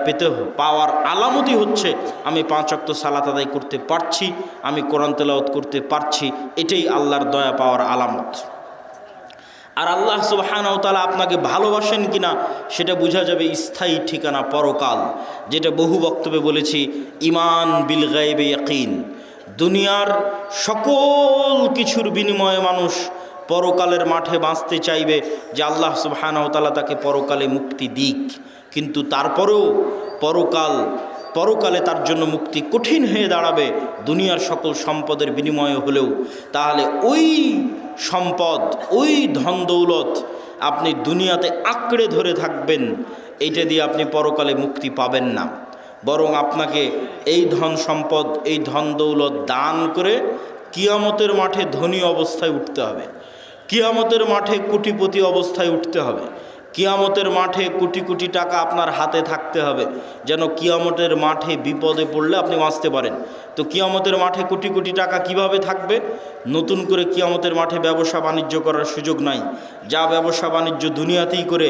পাওয়ার আলামতই হচ্ছে আমি 5 ওয়াক্ত সালাত আদায় করতে পারছি, আমি কোরআন তেলাওয়াত করতে পারছি, এটাই আল্লাহর দয়া পাওয়ার আলামত। আর আল্লাহ সুবহানাহু ওয়া তাআলা আপনাকে ভালোবাসেন কিনা সেটা বোঝা যাবে স্থায়ী ঠিকানা পরকাল, যেটা বহু বক্তব্যে বলেছি, ঈমান বিল গায়বে ইয়াকিন। দুনিয়ার সকল কিছুর বিনিময়ে মানুষ পরকালের মাঠে বাঁচতে চাইবে যে আল্লাহ সুবহানাহু ওয়া তাআলা তাকে পরকালে মুক্তি দিক, কিন্তু তারপরেও পরকালে তার জন্য মুক্তি কঠিন হয়ে দাঁড়াবে দুনিয়ার সকল সম্পদের বিনিময়ে হলেও। তাহলে ওই সম্পদ, ওই ধন দৌলত আপনি দুনিয়াতে আঁকড়ে ধরে থাকবেন, এইটা দিয়ে আপনি পরকালে মুক্তি পাবেন না। বরং আপনাকে এই ধন সম্পদ, এই ধন দৌলত দান করে কিয়ামতের মাঠে ধনী অবস্থায় উঠতে হবে, কিয়ামতের মাঠে কোটিপতি অবস্থায় উঠতে হবে, কিয়ামতের মাঠে কোটি কোটি টাকা আপনার হাতে থাকতে হবে, যেন কিয়ামতের মাঠে বিপদে পড়লে আপনি বাঁচতে পারেন। তো কিয়ামতের মাঠে কোটি কোটি টাকা কিভাবে থাকবে? নতুন করে কিয়ামতের মাঠে ব্যবসা বাণিজ্য করার সুযোগ নাই। যা ব্যবসা বাণিজ্য দুনিয়াতেই করে,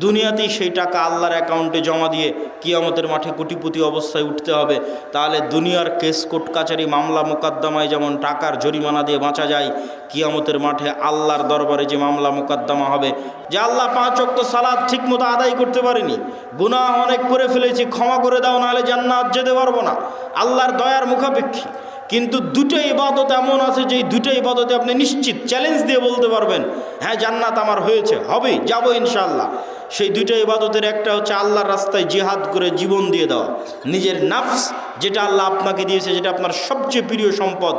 দুনিয়াতেই সেই টাকা আল্লাহর অ্যাকাউন্টে জমা দিয়ে কিয়ামতের মাঠে কোটিপতি অবস্থায় উঠতে হবে। তাহলে দুনিয়ার কেস কোর্ট কাচারি মামলা মোকদ্দমায় যেমন টাকার জরিমানা দিয়ে বাঁচা যায়, কিয়ামতের মাঠে আল্লাহর দরবারে যে মামলা মোকদ্দমা হবে যে আল্লাহ 5 ওয়াক্ত সালাত ঠিকমতো আদায় করতে পারিনি, গুনাহ অনেক করে ফেলেছি, ক্ষমা করে দাও, নাহলে জান্নাত যেতে পারবো না, আল্লাহর দয়ার মুখাপেক্ষী। কিন্তু দুটো ইবাদত এমন আছে যে দুটো ইবাদতে আপনি নিশ্চিত চ্যালেঞ্জ দিয়ে বলতে পারবেন হ্যাঁ জান্নাত আমার হয়েছে, হবে, যাবো ইনশাআল্লাহ। সেই দুটো ইবাদতের একটা হচ্ছে আল্লাহর রাস্তায় জিহাদ করে জীবন দিয়ে দেওয়া, নিজের নাফস যেটা আল্লাহ আপনাকে দিয়েছে, যেটা আপনার সবচেয়ে প্রিয় সম্পদ,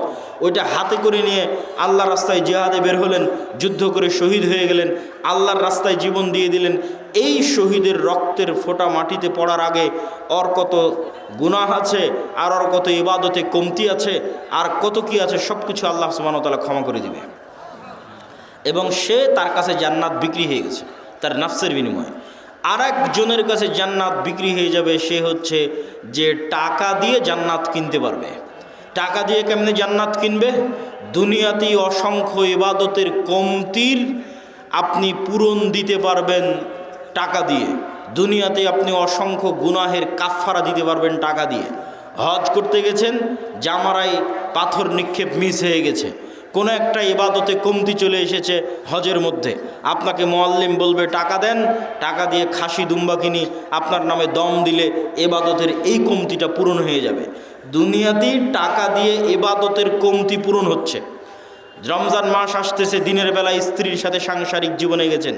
ওইটা হাতে করে নিয়ে আল্লাহর রাস্তায় জিহাদে বের হলেন, যুদ্ধ করে শহীদ হয়ে গেলেন, আল্লাহর রাস্তায় জীবন দিয়ে দিলেন। এই শহীদের রক্তের ফোঁটা মাটিতে পড়ার আগে ওর কত গুনাহ আছে, আর ওর কত ইবাদতে কমতি আছে, আর কত কি আছে, সব কিছু আল্লাহ সুবহানাহু ওয়া তাআলা ক্ষমা করে দিবে। এবং সে তার কাছে জান্নাত বিক্রি হয়ে গেছে তার নাফসের বিনিময়ে। আর একজনের কাছে জান্নাত বিক্রি হয়ে যাবে, সে হচ্ছে যে টাকা দিয়ে জান্নাত কিনতে পারবে। টাকা দিয়ে কেমনে জান্নাত কিনবে? দুনিয়াতেই অসংখ্য ইবাদতের কমতির আপনি পূরণ দিতে পারবেন টাকা দিয়ে, দুনিয়াতে আপনি অসংখ্য গুনাহের কাফফারা দিতে পারবেন টাকা দিয়ে। হজ করতে গেছেন, জামারায় পাথর নিক্ষেপ মিস হয়ে গেছে, কোনো একটা ইবাদতে কমতি চলে এসেছে হজের মধ্যে, আপনাকে মুআল্লিম বলবে টাকা দেন, টাকা দিয়ে খাসি দুম্বা কিনি, আপনার নামে দম দিলে ইবাদতের এই কমতিটা পূরণ হয়ে যাবে। দুনিয়াতেই টাকা দিয়ে ইবাদতের কমতি পূরণ হচ্ছে। রমজান মাস আসতেছে, দিনের বেলায় স্ত্রীর সাথে সাংসারিক জীবনে গেছেন,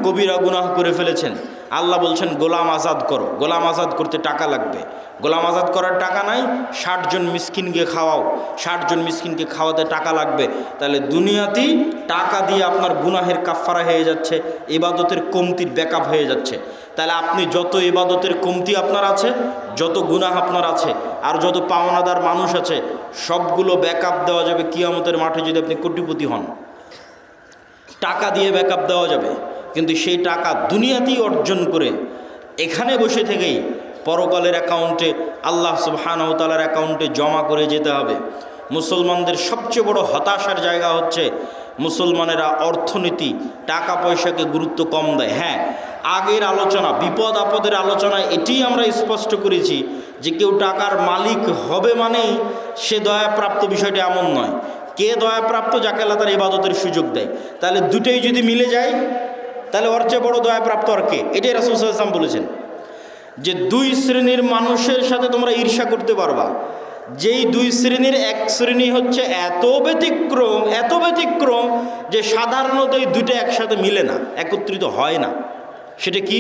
কবিরা গুনাহ করে ফেলেছেন, আল্লাহ বলছেন গোলাম আজাদ করো, গোলাম আজাদ করতে টাকা লাগবে, গোলাম আজাদ করার টাকা নাই, 60 জন মিসকিনকে খাওয়াও, 60 জন মিসকিনকে খাওয়াতে টাকা লাগবে। তাহলে দুনিয়াতেই টাকা দিয়ে আপনার গুনাহের কাফফারা হয়ে যাচ্ছে, ইবাদতের কমতির ব্যাকআপ হয়ে যাচ্ছে। তাহলে আপনি যত ইবাদতের কমতি আপনার আছে, যত গুনাহ আপনার আছে, আর যত পাওনাদার মানুষ আছে, সবগুলো ব্যাকআপ দেওয়া যাবে কিয়ামতের মাঠে যদি আপনি কোটিপতি হন। টাকা দিয়ে ব্যাকআপ দেওয়া যাবে, কিন্তু সেই টাকা দুনিয়াতেই অর্জন করে এখানে বসে থেকেই পরকালের অ্যাকাউন্টে, আল্লাহ সুবহানাহু ওয়া তাআলার অ্যাকাউন্টে জমা করে যেতে হবে। মুসলমানদের সবচেয়ে বড় হতাশার জায়গা হচ্ছে মুসলমানেরা অর্থনীতি, টাকা পয়সাকে গুরুত্ব কম দেয়। হ্যাঁ, আগের আলোচনা, বিপদ আপদের আলোচনায় এটি আমরা স্পষ্ট করেছি যে কেউ টাকার মালিক হবে মানেই সে দয়াপ্রাপ্ত, বিষয়টা এমন নয়। কে দয়াপ্রাপ্ত? যাকে আল্লাহ তার ইবাদতের সুযোগ দেয়। তাহলে দুটোই যদি মিলে যায়, তাহলে ওর চেয়ে বড় দয়াপ্রাপ্ত আর কে? এটাই রাসূল সাল্লাল্লাহু আলাইহি ওয়াসাল্লাম বলেছেন যে 2 শ্রেণীর মানুষের সাথে তোমরা ঈর্ষা করতে পারবা, যেই 2 শ্রেণীর এক শ্রেণী হচ্ছে এত ব্যতিক্রম যে সাধারণত এই দুটো একসাথে মিলে না, একত্রিত হয় না। সেটা কি?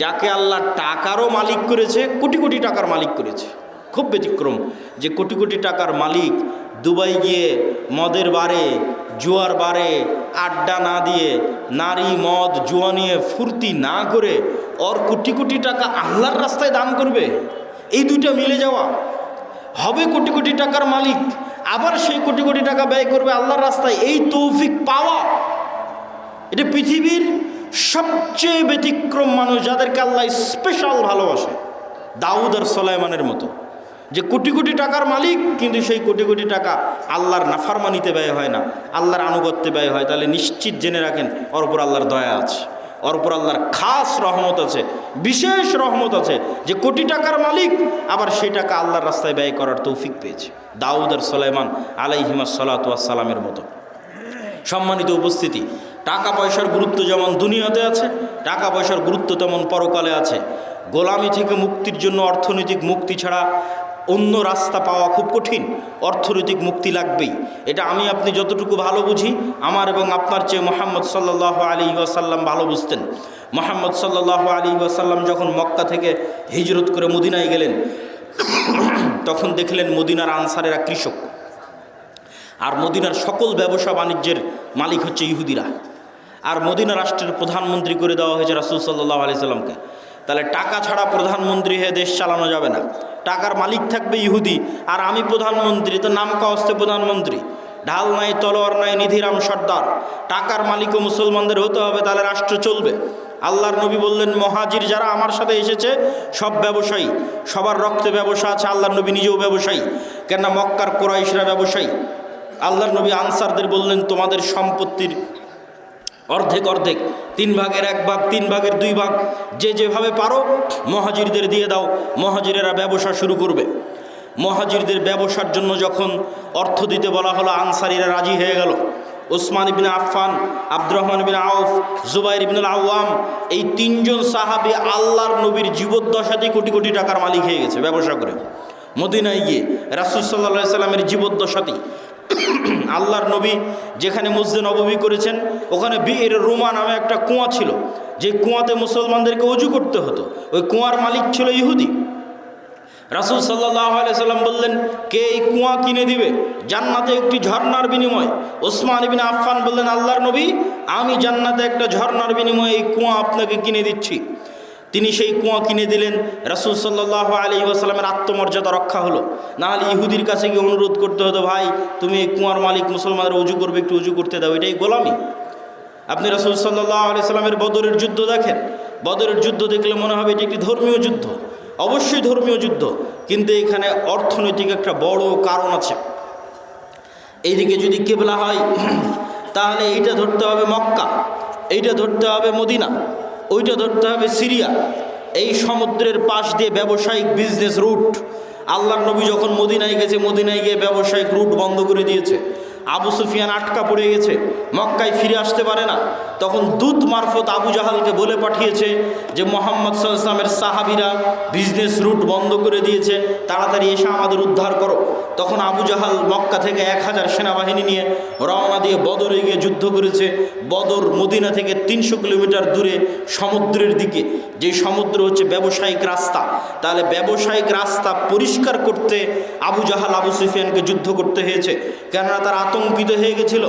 যাকে আল্লাহ টাকারও মালিক করেছে, কোটি কোটি টাকার মালিক করেছে, খুব ব্যতিক্রম যে কোটি কোটি টাকার মালিক দুবাই গিয়ে মদের বারে, জুয়ার বারে আড্ডা না দিয়ে, নারী মদ জুয়া নিয়ে ফুর্তি না করে ওর কোটি কোটি টাকা আল্লাহর রাস্তায় দান করবে। এই দুইটা মিলে যাওয়া, হবে কোটি কোটি টাকার মালিক, আবার সেই কোটি কোটি টাকা ব্যয় করবে আল্লাহর রাস্তায়, এই তৌফিক পাওয়া, এটা পৃথিবীর সবচেয়ে ব্যতিক্রম মানুষ, যাদেরকে আল্লাহ স্পেশাল ভালোবাসে, দাউদ আর সুলাইমানের মতো, যে কোটি কোটি টাকার মালিক কিন্তু সেই কোটি কোটি টাকা আল্লাহর নাফরমানিতে ব্যয় হয় না, আল্লাহর আনুগত্যে ব্যয় হয়। তাহলে নিশ্চিত জেনে রাখেন ওর উপর আল্লাহর দয়া আছে, ওর উপর আল্লাহর খাস রহমত আছে, বিশেষ রহমত আছে, যে কোটি টাকার মালিক আবার সেই টাকা আল্লাহর রাস্তায় ব্যয় করার তৌফিক পেয়েছে, দাউদ আর সুলাইমান আলাইহিমাস সালাতু ওয়াস সালামের মতো। সম্মানিত উপস্থিতি, টাকা পয়সার গুরুত্ব যেমন দুনিয়াতে আছে, টাকা পয়সার গুরুত্ব তেমন পরকালে আছে। গোলামি থেকে মুক্তির জন্য অর্থনৈতিক মুক্তি ছাড়া অন্য রাস্তা পাওয়া খুব কঠিন, অর্থনৈতিক মুক্তি লাগবেই। এটা আমি আপনি যতটুকু ভালো বুঝি, আমার এবং আপনার চেয়ে মুহাম্মদ সাল্লাল্লাহু আলাইহি ওয়াসাল্লাম ভালো বুঝতেন। মুহাম্মদ সাল্লাল্লাহু আলাইহি ওয়াসাল্লাম যখন মক্কা থেকে হিজরত করে মদিনায় গেলেন, তখন দেখলেন মদিনার আনসারেরা কৃষক, আর মদিনার সকল ব্যবসা বাণিজ্যের মালিক হচ্ছে ইহুদিরা, আর মদিনা রাষ্ট্রের প্রধানমন্ত্রী করে দেওয়া হয়েছে রাসূল সাল্লাল্লাহু আলাইহি সাল্লামকে। তাহলে টাকা ছাড়া প্রধানমন্ত্রী হয়ে দেশ চালানো যাবে না, টাকার মালিক থাকবে ইহুদি, আর আমি প্রধানমন্ত্রী, তো নাম কাওয়াস্তে প্রধানমন্ত্রী, ঢাল নাই তলোয়ার নাই নিধিরাম সর্দার, টাকার মালিকও মুসলমানদের হতে হবে, তাহলে রাষ্ট্র চলবে। আল্লাহর নবী বললেন, মহাজির যারা আমার সাথে এসেছে সব ব্যবসায়ী, সবার রক্তে ব্যবসা আছে, আল্লাহর নবী নিজেও ব্যবসায়ী, কেননা মক্কার কুরাইশরা ব্যবসায়ী। আল্লাহর নবী আনসারদের বললেন, তোমাদের সম্পত্তির অর্ধেক অর্ধেক, 3 ভাগের 1 ভাগ, 3 ভাগের 2 ভাগ, যে যেভাবে পারো মহাজিরদের দিয়ে দাও, মহাজিরেরা ব্যবসা শুরু করবে। মহাজিরদের ব্যবসার জন্য যখন অর্থ দিতে বলা হলো, আনসারীরা রাজি হয়ে গেল। ওসমান ইবনে আফফান, আব্দুর রহমান ইবনে আউফ, জুবাইর ইবনুল আওয়াম, এই 3 জন সাহাবী আল্লাহর নবীর জীবদ্দশাতেই কোটি কোটি টাকার মালিক হয়ে গেছে ব্যবসা করে। মদিনায় গিয়ে রাসূল সাল্লাল্লাহু আলাইহি সাল্লামের জীবদ্দশাতেই আল্লাহর নবী যেখানে মসজিদে নববী করেছেন, ওখানে বিয়ের রুমা নামে একটা কুয়া ছিল, যে কুয়াতে মুসলমানদেরকে ওযু করতে হতো, ওই কুয়ার মালিক ছিল ইহুদি। রাসূল সাল্লাল্লাহু আলাইহি সাল্লাম বললেন, কে এই কুয়া কিনে দিবে জান্নাতে একটি ঝর্ণার বিনিময়ে? ওসমান ইবনে আফফান বললেন, আল্লাহর নবী, আমি জান্নাতে একটা ঝর্ণার বিনিময়ে এই কুয়া আপনাকে কিনে দিচ্ছি। তিনি সেই কুয়া কিনে দিলেন। রাসূল সাল্লাল্লাহু আলাইহি ওয়াসাল্লামের আত্মমর্যাদা রক্ষা হলো। নাহলে ইহুদির কাছে গিয়ে অনুরোধ করতে হতো, ভাই তুমি এই কুয়ার মালিক, মুসলমানরা ওযু করবে, একটু ওযু করতে দাও, এটাই গোলামি। আপনি রাসূল সাল্লাল্লাহু আলাইহি ওয়াসাল্লামের বদরের যুদ্ধ দেখেন, বদরের যুদ্ধ দেখলে মনে হবে এটি একটি ধর্মীয় যুদ্ধ, অবশ্যই ধর্মীয় যুদ্ধ, কিন্তু এখানে অর্থনৈতিক একটা বড় কারণ আছে। এইদিকে যদি কিবলা হয় তাহলে এইটা ধরতে হবে মক্কা, এইটা ধরতে হবে মদিনা, ওইটা ধরতে হবে সিরিয়া। এই সমুদ্রের পাশ দিয়ে ব্যবসায়িক বিজনেস রুট, আল্লাহর নবী যখন মদিনায় গেছে, মদিনায় গিয়ে ব্যবসায়িক রুট বন্ধ করে দিয়েছে। আবু সুফিয়ান আটকা পড়ে গেছে, মক্কায় ফিরে আসতে পারে না। তখন দূত মারফত আবু জাহালকে বলে পাঠিয়েছে যে মুহাম্মদ সাল্লাল্লাহু আলাইহি ওয়াসাল্লামের সাহাবীরা বিজনেস রুট বন্ধ করে দিয়েছে, তাড়াতাড়ি এসে আমাদের উদ্ধার করো। তখন আবু জাহাল মক্কা থেকে 1000 সেনাবাহিনী নিয়ে রওনা দিয়ে বদরে গিয়ে যুদ্ধ করেছে। বদর মদিনা থেকে 300 কিলোমিটার দূরে সমুদ্রের দিকে, যে সমুদ্র হচ্ছে ব্যবসায়িক রাস্তা। তাহলে ব্যবসায়িক রাস্তা পরিষ্কার করতে আবু জাহাল আবু সুফিয়ানকে যুদ্ধ করতে হয়েছে, কেননা তারা আতঙ্কিত হয়ে গেছিল।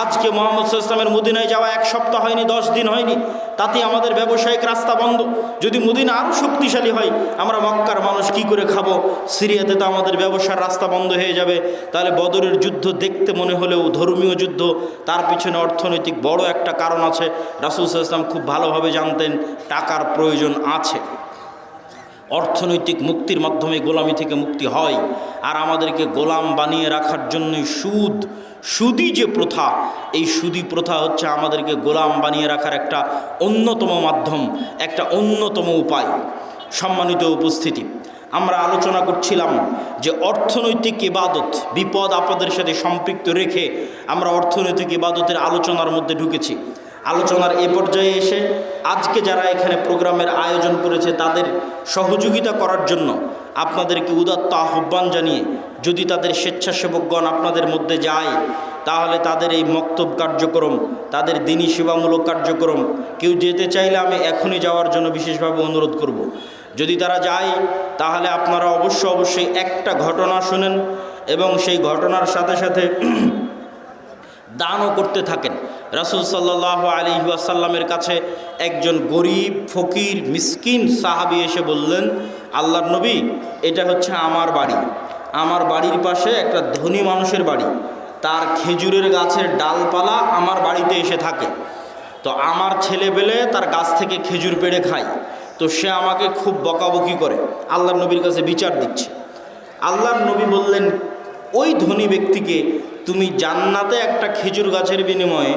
আজকে মুহাম্মদ সাল্লাল্লাহু আলাইহি ওয়াসাল্লামের মদিনায় যাওয়া 1 সপ্তাহ হয়নি, 10 দিন হয়নি, তাতে আমাদের ব্যবসায়িক রাস্তা বন্ধ। যদি মদিনা আরও শক্তিশালী হয়, আমরা মক্কার মানুষ কি করে খাবো? সিরিয়াতে তো আমাদের ব্যবসার রাস্তা বন্ধ হয়ে যাবে। তাহলে বদরের যুদ্ধ দেখতে মনে হলেও ধর্মীয় যুদ্ধ, তার পিছনে অর্থনৈতিক বড় একটা কারণ আছে। রাসূল সাল্লাল্লাহু আলাইহি ওয়াসাল্লাম খুব ভালোভাবে জানতেন টাকার প্রয়োজন আছে। অর্থনৈতিক মুক্তির মাধ্যমে গোলামি থেকে মুক্তি হয়। আর আমাদেরকে গোলাম বানিয়ে রাখার জন্যই সুদি যে প্রথা, এই সুদি প্রথা হচ্ছে আমাদেরকে গোলাম বানিয়ে রাখার একটা অন্যতম মাধ্যম, একটা অন্যতম উপায়। সম্মানিত উপস্থিতি, আমরা আলোচনা করছিলাম যে অর্থনৈতিক ইবাদত, বিপদ আপদের সাথে সম্পৃক্ত রেখে আমরা অর্থনৈতিক ইবাদতের আলোচনার মধ্যে ঢুকেছি। আলোচনার এ পর্যায়ে এসে আজকে যারা এখানে প্রোগ্রামের আয়োজন করেছে তাদের সহযোগিতা করার জন্য আপনাদেরকে উদাত্ত আহ্বান জানিয়ে, যদি তাদের স্বেচ্ছাসেবকগণ আপনাদের মধ্যে যায়, তাহলে তাদের এই মক্তব কার্যক্রম, তাদের দ্বীনি সেবামূলক কার্যক্রম কেউ যেতে চাইলে আমি এখনই যাওয়ার জন্য বিশেষভাবে অনুরোধ করব। যদি তারা যায় তাহলে আপনারা অবশ্যই একটা ঘটনা শুনেন এবং সেই ঘটনার সাথে সাথে দানও করতে থাকেন। রাসূল সাল্লাল্লাহু আলাইহি ওয়াসাল্লামের কাছে একজন গরিব ফকির মিসকিন সাহাবী এসে বললেন, আল্লাহর নবী, এটা হচ্ছে আমার বাড়ি, আমার বাড়ির পাশে একটা ধনী মানুষের বাড়ি, তার খেজুরের গাছের ডালপালা আমার বাড়িতে এসে থাকে, তো আমার ছেলেবেলে তার গাছ থেকে খেজুর পেড়ে খায়, তো সে আমাকে খুব বকাবকি করে, আল্লাহর নবীর কাছে বিচার দিচ্ছে। আল্লাহর নবী বললেন, ওই ধনী ব্যক্তিকে তুমি জান্নাতে একটা খেজুর গাছের বিনিময়ে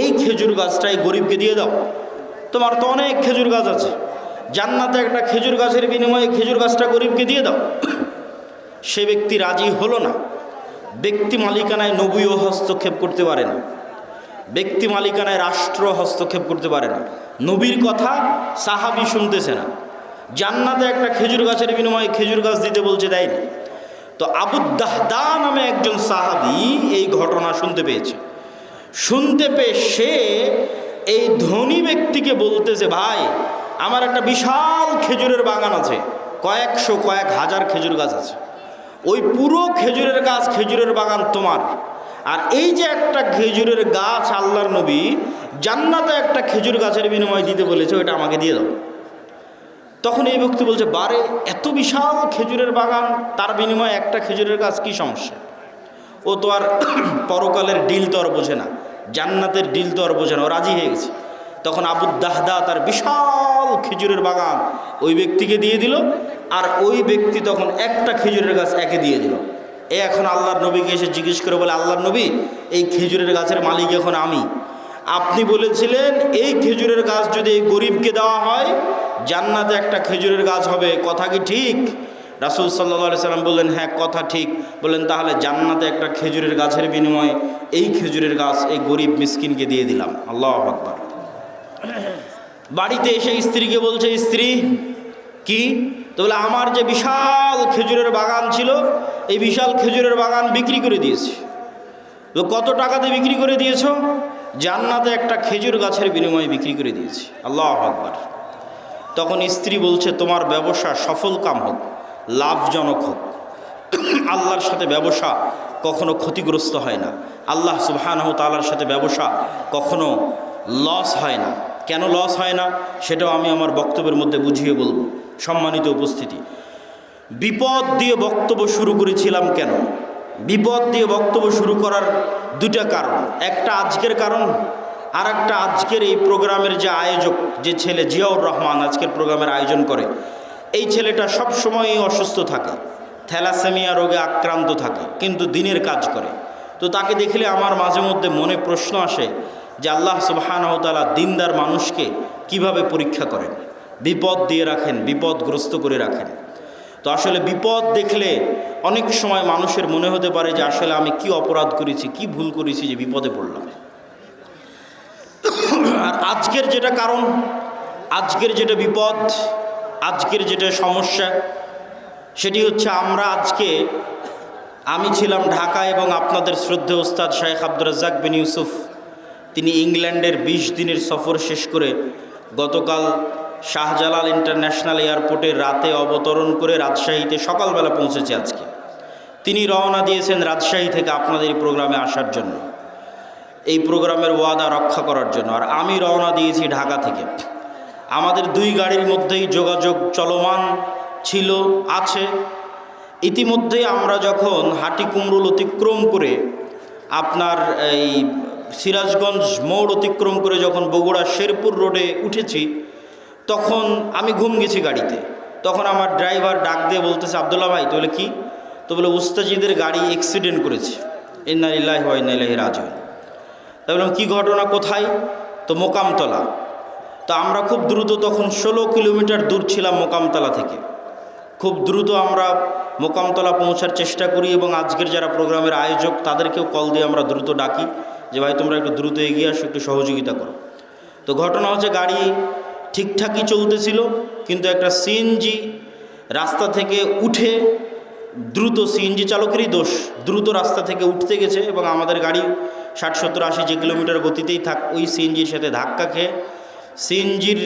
এই খেজুর গাছটাই গরিবকে দিয়ে দাও, তোমার তো অনেক খেজুর গাছ আছে, জান্নাতে একটা খেজুর গাছের বিনিময়ে খেজুর গাছটা গরিবকে দিয়ে দাও। সে ব্যক্তি রাজি হলো না। ব্যক্তি মালিকানায় নবীও হস্তক্ষেপ করতে পারে না, ব্যক্তি মালিকানায় রাষ্ট্র হস্তক্ষেপ করতে পারে না, নবীর কথা সাহাবী শুনতেছে না, জান্নাতে একটা খেজুর গাছের বিনিময়ে খেজুর গাছ দিতে বলছে, দেয়নি। তো আবু দাহদা নামে একজন সাহাবী এই ঘটনা শুনতে পেয়েছে। শুনতে পেয়ে সে এই ধনী ব্যক্তিকে বলতেছে, ভাই, আমার একটা বিশাল খেজুরের বাগান আছে, কয়েকশো কয়েক হাজার খেজুর গাছ আছে, ওই পুরো খেজুরের গাছ খেজুরের বাগান তোমার, আর এই যে একটা খেজুরের গাছ আল্লাহর নবী জান্নাতে একটা খেজুর গাছের বিনিময়ে দিতে বলেছে, ওইটা আমাকে দিয়ে দাও। তখন এই ব্যক্তি বলছে, বারে, এত বিশাল খেজুরের বাগান, তার বিনিময়ে একটা খেজুরের গাছ, কি সমস্যা? ও তো আর পরকালের ডিল তো আর বোঝে না, জান্নাতের ডিল তো আর বোঝে না, ও রাজি হয়ে গেছে। তখন আবু দাহদা তার বিশাল খেজুরের বাগান ওই ব্যক্তিকে দিয়ে দিল, আর ওই ব্যক্তি তখন একটা খেজুরের গাছ একে দিয়ে দিল। এখন আল্লাহর নবীকে এসে জিজ্ঞেস করে বলে, আল্লাহর নবী, এই খেজুরের গাছের মালিক এখন আমি, আপনি বলেছিলেন এই খেজুরের গাছ যদি এই গরিবকে দেওয়া হয় জান্নাতে একটা খেজুরের গাছ হবে, কথা কি ঠিক? রাসূল সাল্লাল্লাহু আলাইহি সাল্লাম বললেন, হ্যাঁ, কথা ঠিক। বললেন, তাহলে জান্নাতে একটা খেজুরের গাছের বিনিময়ে এই খেজুরের গাছ এই গরিব মিসকিনকে দিয়ে দিলাম। আল্লাহু আকবার। বাড়িতে এসে স্ত্রীকে বলছে, স্ত্রী, কি? তো বলে, আমার যে বিশাল খেজুরের বাগান ছিল, এই বিশাল খেজুরের বাগান বিক্রি করে দিয়েছি। তো কত টাকাতে বিক্রি করে দিয়েছ? জান্নাতে একটা খেজুর গাছের বিনিময়ে বিক্রি করে দিয়েছি। আল্লাহু আকবার। তখন স্ত্রী বলছে, তোমার ব্যবসা সফল কাম হোক, লাভজনক হোক। আল্লাহর সাথে ব্যবসা কখনো ক্ষতিগ্রস্ত হয় না, আল্লাহ সুবহানাহু তাআলার সাথে ব্যবসা কখনো লস হয় না। কেন লস হয় না সেটাও আমি আমার বক্তব্যের মধ্যে বুঝিয়ে বলবো। সম্মানিত উপস্থিতি, বিপদ দিয়ে বক্তব্য শুরু করেছিলাম কেন? বিপদ দিয়ে বক্তব্য শুরু করার দুটা কারণ, একটা আজকের কারণ, আর একটা আজকের এই প্রোগ্রামের যে আয়োজক, যে ছেলে জিয়াউর রহমান আজকের প্রোগ্রামের আয়োজন করে, এই ছেলেটা সবসময়ই অসুস্থ থাকে, থ্যালাসেমিয়া রোগে আক্রান্ত থাকে, কিন্তু দিনের কাজ করে। তো তাকে দেখলে আমার মাঝে মধ্যে মনে প্রশ্ন আসে যে আল্লাহ সুবহানাহু ওয়া তাআলা দিনদার মানুষকে কিভাবে পরীক্ষা করেন, বিপদ দিয়ে রাখেন, বিপদগ্রস্ত করে রাখেন। তো আসলে বিপদ দেখলে অনেক সময় মানুষের মনে হতে পারে যে আসলে আমি কি অপরাধ করেছি, কি ভুল করেছি যে বিপদে পড়লাম। আর আজকের যেটা কারণ, আজকের যেটা বিপদ, আজকের যেটা সমস্যা, সেটি হচ্ছে আমি ছিলাম ঢাকা এবং আপনাদের শ্রদ্ধেয় ওস্তাদ শেখ আব্দুর রাজ্জাক বিন ইউসুফ, তিনি ইংল্যান্ডের 20 দিনের সফর শেষ করে গতকাল শাহজালাল ইন্টারন্যাশনাল এয়ারপোর্টে রাতে অবতরণ করে রাজশাহীতে সকালবেলা পৌঁছেছে। আজকে তিনি রওনা দিয়েছেন রাজশাহী থেকে আপনাদের এই প্রোগ্রামে আসার জন্য, এই প্রোগ্রামের ওয়াদা রক্ষা করার জন্য। আর আমি রওনা দিয়েছি ঢাকা থেকে। আমাদের দুই গাড়ির মধ্যেই যোগাযোগ চলমান ছিল, আছে। ইতিমধ্যে আমরা যখন হাটিকুমরুল অতিক্রম করে আপনার এই সিরাজগঞ্জ মোড় অতিক্রম করে যখন বগুড়া শেরপুর রোডে উঠেছি, তখন আমি ঘুম গেছি গাড়িতে। তখন আমার ড্রাইভার ডাক দিয়ে বলতেছে, আব্দুল্লাহ ভাই, তাহলে কি? তো বলে, উস্তাজিদের গাড়ি অ্যাক্সিডেন্ট করেছে, ইন্না লিল্লাহি ওয়া ইন্না ইলাইহি রাজিউন। তাই বললাম, কী ঘটনা, কোথায়? তো মোকামতলা। তো আমরা খুব দ্রুত, তখন 16 কিলোমিটার দূর ছিলাম মোকামতলা থেকে, খুব দ্রুত আমরা মোকামতলা পৌঁছার চেষ্টা করি এবং আজকের যারা প্রোগ্রামের আয়োজক তাদেরকেও কল দিয়ে আমরা দ্রুত ডাকি যে ভাই তোমরা একটু দ্রুত এগিয়ে আসো, একটু সহযোগিতা করো। তো ঘটনা হচ্ছে, গাড়ি ঠিকঠাকই চলতেছিল, কিন্তু একটা সিএনজি রাস্তা থেকে উঠে দ্রুত, সিএনজি চালকেরই দোষ, দ্রুত রাস্তা থেকে উঠতে গেছে এবং আমাদের গাড়ি 60, 70, 80 যে কিলোমিটার গতিতেই থাক, ওই সিএনজির সাথে ধাক্কা খেয়ে সিএনজির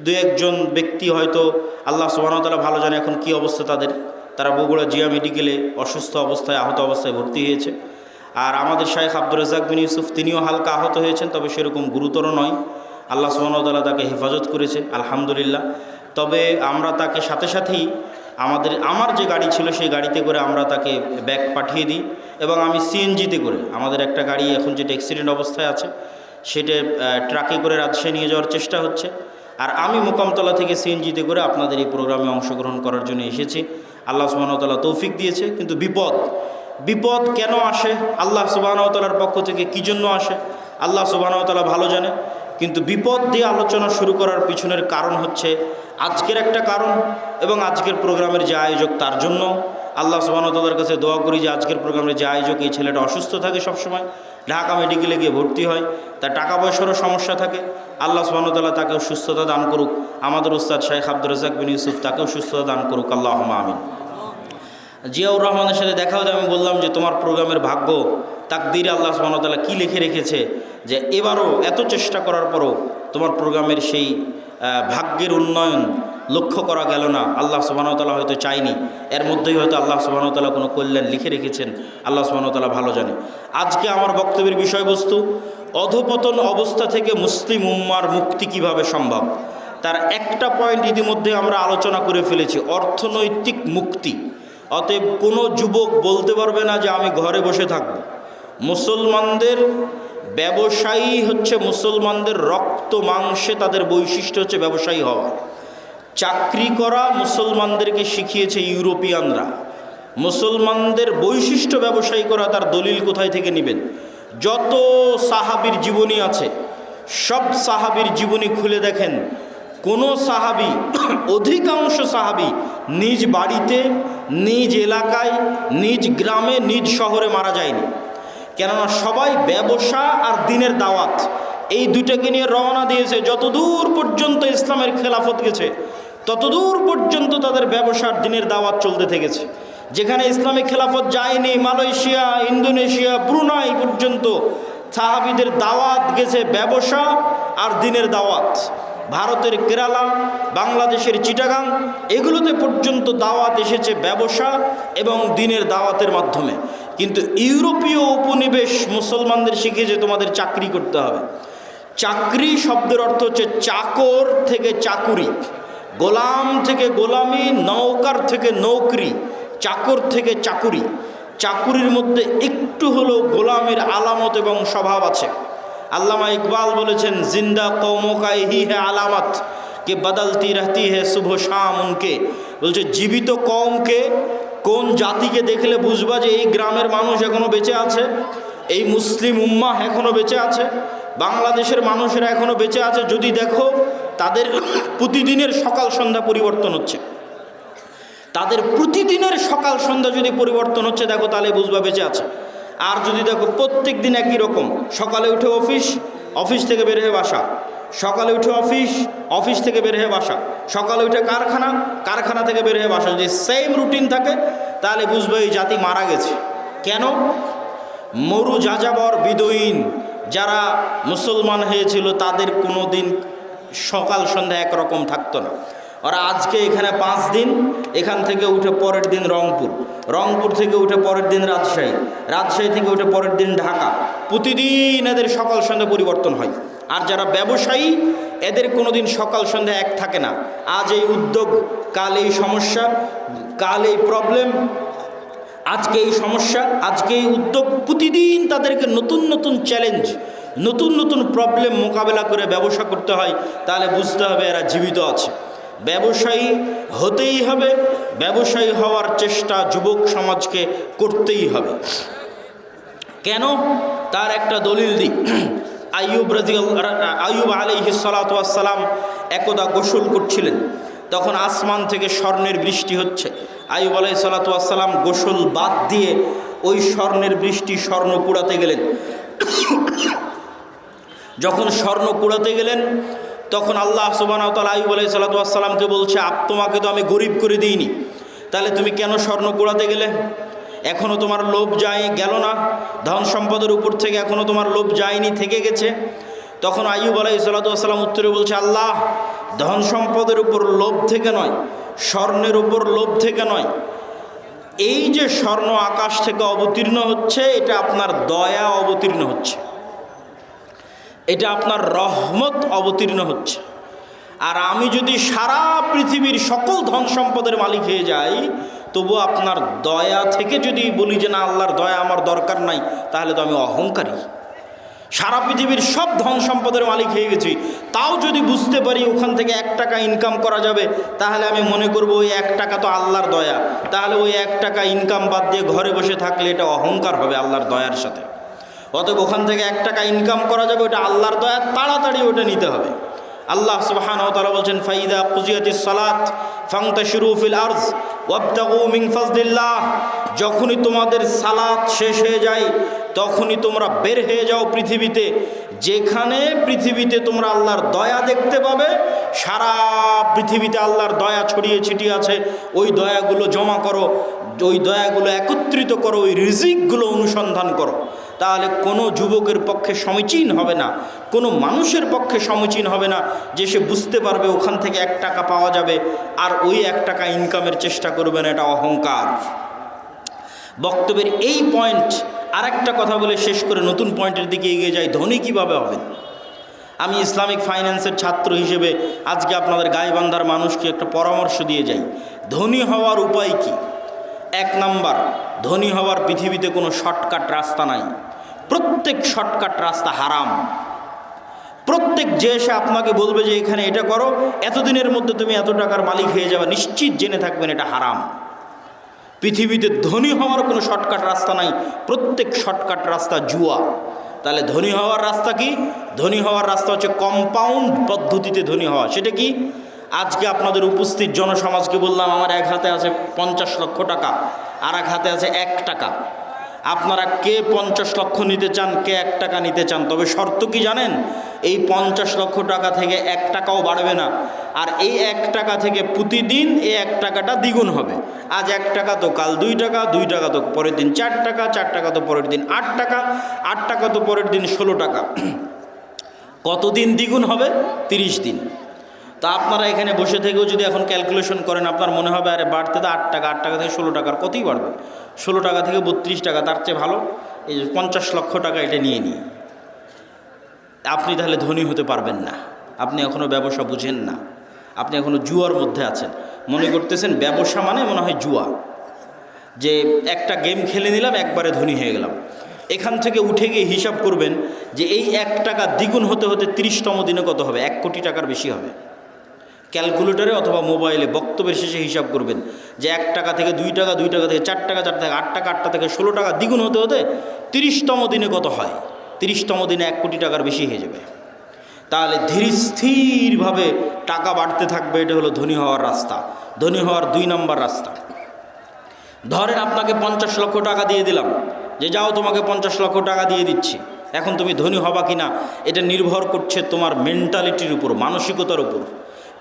দু একজন ব্যক্তি হয়তো আল্লাহ সুবহানাহু ওয়া তাআলা ভালো জানে এখন কী অবস্থা তাদের, তারা বগুড়া জিয়া মেডিকেলে অসুস্থ অবস্থায় আহত অবস্থায় ভর্তি হয়েছে। আর আমাদের শাইখ আব্দুর রাজ্জাক বিন ইউসুফ তিনিও হালকা আহত হয়েছেন, তবে সেরকম গুরুতর নয়। আল্লাহ সুবহানাহু ওয়া তাআলা তাকে হেফাজত করেছে আলহামদুলিল্লাহ। তবে আমরা তাকে সাথে সাথেই আমার যে গাড়ি ছিল সেই গাড়িতে করে আমরা তাকে ব্যাগ পাঠিয়ে দিই, এবং আমি সিএনজিতে করে, আমাদের একটা গাড়ি এখন যেটা অ্যাক্সিডেন্ট অবস্থায় আছে সেটা ট্রাকে করে রাজশাহী নিয়ে যাওয়ার চেষ্টা হচ্ছে। আর আমি মোকামতলা থেকে সিএনজিতে করে আপনাদের এই প্রোগ্রামে অংশগ্রহণ করার জন্য এসেছি। আল্লাহ সুবহানাহু ওয়া তাআলা তৌফিক দিয়েছে। কিন্তু বিপদ কেন আসে, আল্লাহ সুবহানাহু ওয়া তাআলার পক্ষ থেকে কী জন্য আসে, আল্লাহ সুবহানাহু ওয়া তাআলা ভালো জানে। কিন্তু বিপদ দিয়ে আলোচনা শুরু করার পিছনের কারণ হচ্ছে আজকের একটা কারণ, এবং আজকের প্রোগ্রামের যে আয়োজক তার জন্য আল্লাহ সুবহানাহু ওয়া তাআলার কাছে দোয়া করি যে আজকের প্রোগ্রামের যে আয়োজক, এই ছেলেটা অসুস্থ থাকে সবসময়, ঢাকা মেডিকেলে গিয়ে ভর্তি হয়, তার টাকা পয়সারও সমস্যা থাকে। আল্লাহ সুবহানাহু ওয়া তাআলা তাকেও সুস্থতা দান করুক। আমাদের উস্তাদ শাইখ আব্দুর রাজ্জাক বিন ইউসুফ তাকেও সুস্থতা দান করুক, আল্লাহুম্মা আমিন। জিয়াউর রহমানের সাথে দেখা হতে আমি বললাম যে তোমার প্রোগ্রামের ভাগ্য তাকদীরে আল্লাহ সুবহানাহু ওয়া তাআলা কী লিখে রেখেছে যে এবারও এত চেষ্টা করার পরও তোমার প্রোগ্রামের সেই ভাগ্যের উন্নয়ন লক্ষ্য করা গেল না। আল্লাহ সুবহানাহু ওয়া তাআলা হয়তো চায়নি, এর মধ্যেই হয়তো আল্লাহ সুবহানাহু ওয়া তাআলা কোনো কল্যাণ লিখে রেখেছেন, আল্লাহ সুবহানাহু ওয়া তাআলা ভালো জানে। আজকে আমার বক্তব্যের বিষয়বস্তু অধপতন অবস্থা থেকে মুসলিম উম্মার মুক্তি কিভাবে সম্ভব, তার একটা পয়েন্ট ইতিমধ্যে আমরা আলোচনা করে ফেলেছি, অর্থনৈতিক মুক্তি। অতএব কোনো যুবক বলতে পারবে না যে আমি ঘরে বসে থাকব। মুসলমানদের ব্যবসায়ী হচ্ছে, মুসলমানদের রক্ত মাংসে তাদের বৈশিষ্ট্য হচ্ছে ব্যবসায়ী হওয়া। চাকরি করা মুসলমানদেরকে শিখিয়েছে ইউরোপিয়ানরা। মুসলমানদের বৈশিষ্ট্য ব্যবসায়ী করা, তার দলিল কোথায় থেকে নেবেন? যত সাহাবীর জীবনী আছে সব সাহাবীর জীবনী খুলে দেখেন, কোনো সাহাবী, অধিকাংশ সাহাবী নিজ বাড়িতে, নিজ এলাকায়, নিজ গ্রামে, নিজ শহরে মারা যায়নি। কেননা সবাই ব্যবসা আর দিনের দাওয়াত এই দুইটাকে নিয়ে রওনা দিয়েছে। যতদূর পর্যন্ত ইসলামের খেলাফত গেছে ততদূর পর্যন্ত তাদের ব্যবসার দিনের দাওয়াত চলতে থেকেছে। যেখানে ইসলামিক খেলাফত যায়নি, মালয়েশিয়া, ইন্দোনেশিয়া, ব্রুনাই পর্যন্ত সাহাবীদের দাওয়াত গেছে ব্যবসা আর দিনের দাওয়াত। ভারতের কেরালা, বাংলাদেশের চিটাগাং, এগুলোতে পর্যন্ত দাওয়াত এসেছে ব্যবসা এবং দিনের দাওয়াতের মাধ্যমে। কিন্তু ইউরোপীয় উপনিবেশ মুসলমানদের শিখিয়েছে তোমাদের চাকরি করতে হবে। চাকরি শব্দের অর্থ হচ্ছে চাকর থেকে চাকুরি, গোলাম থেকে গোলামি, নৌকার থেকে নৌকরি, চাকর থেকে চাকুরি। চাকুরির মধ্যে একটু হলো গোলামের আলামত এবং স্বভাব আছে। আল্লামা ইকবাল বলেছেন, জিন্দা কৌমো কা ইহি হে আলামত কে বদলতি রহতি হে শুভ শাম উনকে। বলছে জীবিত কওমকে, কোন জাতিকে দেখলে বুঝবা যে এই গ্রামের মানুষ এখনো বেঁচে আছে, এই মুসলিম উম্মাহ এখনো বেঁচে আছে, বাংলাদেশের মানুষেরা এখনো বেঁচে আছে। যদি দেখো তাদের প্রতিদিনের সকাল সন্ধ্যা পরিবর্তন হচ্ছে, তাদের প্রতিদিনের সকাল সন্ধ্যা যদি পরিবর্তন হচ্ছে দেখো, তাহলে বুঝবা বেঁচে আছে। আর যদি দেখো প্রত্যেক দিন একই রকম, সকালে উঠে অফিস, অফিস থেকে বের হয়ে বাসা, সকালে উঠে অফিস, অফিস থেকে বের হয়ে বাসা, সকালে উঠে কারখানা, কারখানা থেকে বের হয়ে বাসা, যদি সেম রুটিন থাকে তাহলে বুঝবে এই জাতি মারা গেছে। কেন? মরু যাযাবর বিদুইন যারা মুসলমান হয়েছিল তাদের কোনো দিন সকাল সন্ধ্যা একরকম থাকতো না। ওরা আজকে এখানে 5 দিন, এখান থেকে উঠে পরের দিন রংপুর, রংপুর থেকে উঠে পরের দিন রাজশাহী, রাজশাহী থেকে উঠে পরের দিন ঢাকা। প্রতিদিন এদের সকাল সন্ধ্যা পরিবর্তন হয়। আর যারা ব্যবসায়ী এদের কোনো দিন সকাল সন্ধ্যা এক থাকে না। আজ এই উদ্যোগ, কাল এই সমস্যা, কাল এই প্রবলেম, আজকে এই সমস্যা, আজকে এই উদ্যোগ। প্রতিদিন তাদেরকে নতুন নতুন চ্যালেঞ্জ, নতুন নতুন প্রবলেম মোকাবেলা করে ব্যবসা করতে হয়। তাহলে বুঝতে হবে এরা জীবিত আছে। ব্যবসায়ী হতেই হবে, ব্যবসায়ী হওয়ার চেষ্টা যুবক সমাজকে করতেই হবে। কেন? তার একটা দলিল দিই। আইয়ুব আলাইহিস সালাতু ওয়াস সালাম একদা গোসল করছিলেন, তখন আসমান থেকে স্বর্ণের বৃষ্টি হচ্ছে। আইয়ুব আলাইহিস সালাতু ওয়াস সালাম গোসল বাদ দিয়ে ওই স্বর্ণের বৃষ্টি, স্বর্ণ কুড়াতে গেলেন। যখন স্বর্ণ কুড়াতে গেলেন তখন আল্লাহ সুবহানাহু ওয়া তাআলা আইয়ুব আলাইহিস সালাতু ওয়াস সালামকে বলছে, তোমাকে তো আমি গরিব করে দিইনি, তাহলে তুমি কেন স্বর্ণ কুড়াতে গেলে? এখনও তোমার লোভ গেল না? ধন সম্পদের উপর থেকে এখনও তোমার লোভ যায়নি, থেকে গেছে? তখন আইয়ুব আলাইহিস সালাতু ওয়াস সালাম উত্তরে বলছে, আল্লাহ ধন সম্পদের উপর লোভ থেকে নয়, স্বর্ণের উপর লোভ থেকে নয়। এই যে স্বর্ণ আকাশ থেকে অবতীর্ণ হচ্ছে, এটা আপনার দয়া অবতীর্ণ হচ্ছে, এটা আপনার রহমত অবতীর্ণ হচ্ছে। আর আমি যদি সারা পৃথিবীর সকল ধন সম্পদের মালিক হয়ে যাই, তবু আপনার দয়া থেকে যদি বলি যে না আল্লাহর দয়া আমার দরকার নাই, তাহলে তো আমি অহংকারী। সারা পৃথিবীর সব ধন সম্পদের মালিক হয়ে গেছি, তাও যদি বুঝতে পারি ওখান থেকে 1 টাকা ইনকাম করা যাবে, তাহলে আমি মনে করব ওই 1 টাকা তো আল্লাহর দয়া। তাহলে ওই 1 টাকা ইনকাম বাদ দিয়ে ঘরে বসে থাকলে এটা অহংকার হবে আল্লাহর দয়ার সাথে। অতএব ওখান থেকে 1 টাকা ইনকাম করা যাবে, ওটা আল্লাহর দয়া, তাড়াতাড়ি ওটা নিতে হবে। আল্লাহ সুবহানাহু ওয়া তাআলা বলেন, ফাইদা কুজিয়াতিস সালাত ফান্তাশিরু ফিল আরজ ওয়াবতাগু মিন ফাজলিল্লাহ। যখনই তোমাদের সালাত শেষ হয়ে যায়, তখনই তোমরা বের হয়ে যাও পৃথিবীতে। যেখানে পৃথিবীতে তোমরা আল্লাহর দয়া দেখতে পাবে, সারা পৃথিবীতে আল্লাহর দয়া ছড়িয়ে ছিটিয়ে আছে, ওই দয়াগুলো জমা করো, ওই দয়াগুলো একত্রিত করো, ওই রিজিকগুলো অনুসন্ধান করো। তাহলে কোনো যুবকের পক্ষে সমীচীন হবে না, কোনো মানুষের পক্ষে সমীচীন হবে না যে সে বুঝতে পারবে ওখান থেকে 1 টাকা পাওয়া যাবে আর ওই 1 টাকা ইনকামের চেষ্টা করবে না, এটা অহংকার। বক্তব্যের এই পয়েন্ট আর একটা কথা বলে শেষ করে নতুন পয়েন্টের দিকে এগিয়ে যাই। ধনী কিভাবে হবেন? আমি ইসলামিক ফাইন্যান্সের ছাত্র হিসেবে আজকে আপনাদের গাইবান্ধার মানুষকে একটা পরামর্শ দিয়ে যাই। ধনী হওয়ার উপায় কি? 1 নাম্বার, ধনী হওয়ার পৃথিবীতে কোনো শর্টকাট রাস্তা নাই। প্রত্যেক শর্টকাট রাস্তা হারাম। প্রত্যেক যে এসে আপনাকে বলবে যে এখানে এটা করো, এতদিনের মধ্যে তুমি এত টাকার মালিক হয়ে যাবে, নিশ্চিত জেনে থাকবেন এটা হারাম। পৃথিবীতে ধনী হওয়ার কোনো শর্টকাট রাস্তা নাই, প্রত্যেক শর্টকাট রাস্তা জুয়া। তাহলে ধনী হওয়ার রাস্তা কি? ধনী হওয়ার রাস্তা হচ্ছে কম্পাউন্ড পদ্ধতিতে ধনী হওয়া। সেটা কি? আজকে আপনাদের উপস্থিত জনসমাজকে বললাম আমার এক হাতে আছে 50 লক্ষ টাকা, আর এক হাতে আছে 1 টাকা। আপনারা কে 50 লক্ষ নিতে চান, কে 1 টাকা নিতে চান? তবে শর্ত কি জানেন? এই 50 লক্ষ টাকা থেকে 1 টাকাও বাড়বে না, আর এই 1 টাকা থেকে প্রতিদিন এই 1 টাকাটা দ্বিগুণ হবে। আজ 1 টাকা তো কাল 2 টাকা, 2 টাকা তো পরের দিন 4 টাকা, 4 টাকা তো পরের দিন 8 টাকা, 8 টাকা তো পরের দিন 16 টাকা। কতদিন দ্বিগুণ হবে? 30 দিন। তা আপনারা এখানে বসে থেকেও যদি এখন ক্যালকুলেশন করেন, আপনার মনে হবে আরে বাড়তে তো 8 টাকা, 8 টাকা থেকে 16 টাকার কতই বাড়বে, 16 টাকা থেকে 32 টাকা, তার চেয়ে ভালো এই 50 লক্ষ টাকা এটা নিয়ে নিয়ে। আপনি তাহলে ধনী হতে পারবেন না। আপনি এখনও ব্যবসা বুঝেন না, আপনি এখনও জুয়ার মধ্যে আছেন। মনে করতেছেন ব্যবসা মানে মনে হয় জুয়া, যে একটা গেম খেলে নিলাম একবারে ধনী হয়ে গেলাম। এখান থেকে উঠে গিয়ে হিসাব করবেন যে এই 1 টাকা দ্বিগুণ হতে হতে 30তম দিনে কত হবে? 1 কোটি টাকার বেশি হবে। ক্যালকুলেটরে অথবা মোবাইলে বক্তব্যের শেষে হিসাব করবেন যে 1 টাকা থেকে 2 টাকা, 2 টাকা থেকে 4 টাকা, 4 টাকা 8 টাকা, 8 টাকা থেকে 16 টাকা দ্বিগুণ হতে হতে 30তম দিনে কত হয়? 30তম দিনে 1 কোটি টাকার বেশি হয়ে যাবে। তাহলে ধীর স্থিরভাবে টাকা বাড়তে থাকবে। এটা হলো ধনী হওয়ার রাস্তা। ধনী হওয়ার 2 নম্বর রাস্তা, ধরেন আপনাকে 50 লক্ষ টাকা দিয়ে দিলাম, যে যাও তোমাকে 50 লক্ষ টাকা দিয়ে দিচ্ছি। এখন তুমি ধনী হবা কি না এটা নির্ভর করছে তোমার মেন্টালিটির উপর, মানসিকতার উপর।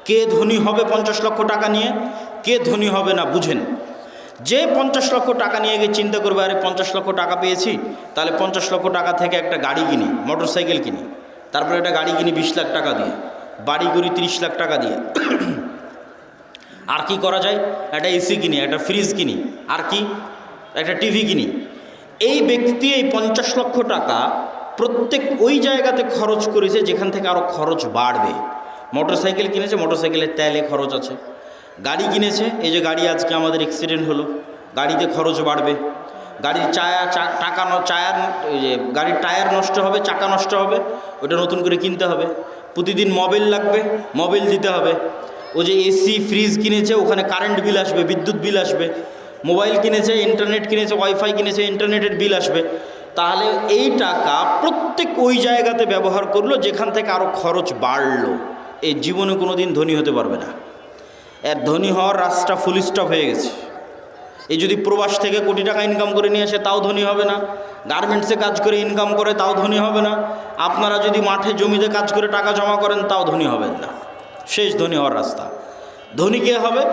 কে ধনী হবে 50 লক্ষ টাকা নিয়ে, কে ধনী হবে না বুঝেন। যে 50 লক্ষ টাকা নিয়ে গিয়ে চিন্তা করবে আরে 50 লক্ষ টাকা পেয়েছি, তাহলে 50 লক্ষ টাকা থেকে একটা গাড়ি কিনি, মোটর সাইকেল কিনি, তারপরে একটা গাড়ি কিনি 20 লাখ টাকা দিয়ে, বাড়ি করি 30 লাখ টাকা দিয়ে। আর কি করা যায়? একটা এসি কিনি, একটা ফ্রিজ কিনি, আর কি একটা টিভি কিনি। এই ব্যক্তি এই 50 লক্ষ টাকা প্রত্যেক ওই জায়গাতে খরচ করেছে যেখান থেকে আরও খরচ বাড়বে। মোটর সাইকেল কিনেছে, মোটর সাইকেলের তেলে খরচ আছে। গাড়ি কিনেছে, এই যে গাড়ি আজকে আমাদের অ্যাক্সিডেন্ট হলো, গাড়িতে খরচ বাড়বে। গাড়ির গাড়ির টায়ার নষ্ট হবে, চাকা নষ্ট হবে, ওটা নতুন করে কিনতে হবে। প্রতিদিন মোবাইল লাগবে, মোবাইল দিতে হবে। ও যে এসি ফ্রিজ কিনেছে, ওখানে কারেন্ট বিল আসবে, বিদ্যুৎ বিল আসবে। মোবাইল কিনেছে, ইন্টারনেট কিনেছে, ওয়াইফাই কিনেছে, ইন্টারনেটের বিল আসবে। তাহলে এই টাকা প্রত্যেক ওই জায়গাতে ব্যবহার করলো যেখান থেকে আরও খরচ বাড়লো। এই জীবনে কোনো দিন ধনী হতে পারবে না। এর ধনী হওয়ার রাস্তা ফুল স্টপ হয়ে গেছে। এই যদি প্রবাস থেকে কোটি টাকা ইনকাম করে নিয়ে আসে তাও ধনী হবে না, গার্মেন্টসে কাজ করে ইনকাম করে তাও ধনী হবে না, আপনারা যদি মাঠে জমিতে কাজ করে টাকা জমা করেন তাও ধনী হবেন না। শেষ ধনী হওয়ার রাস্তা। ধনী কে হবে?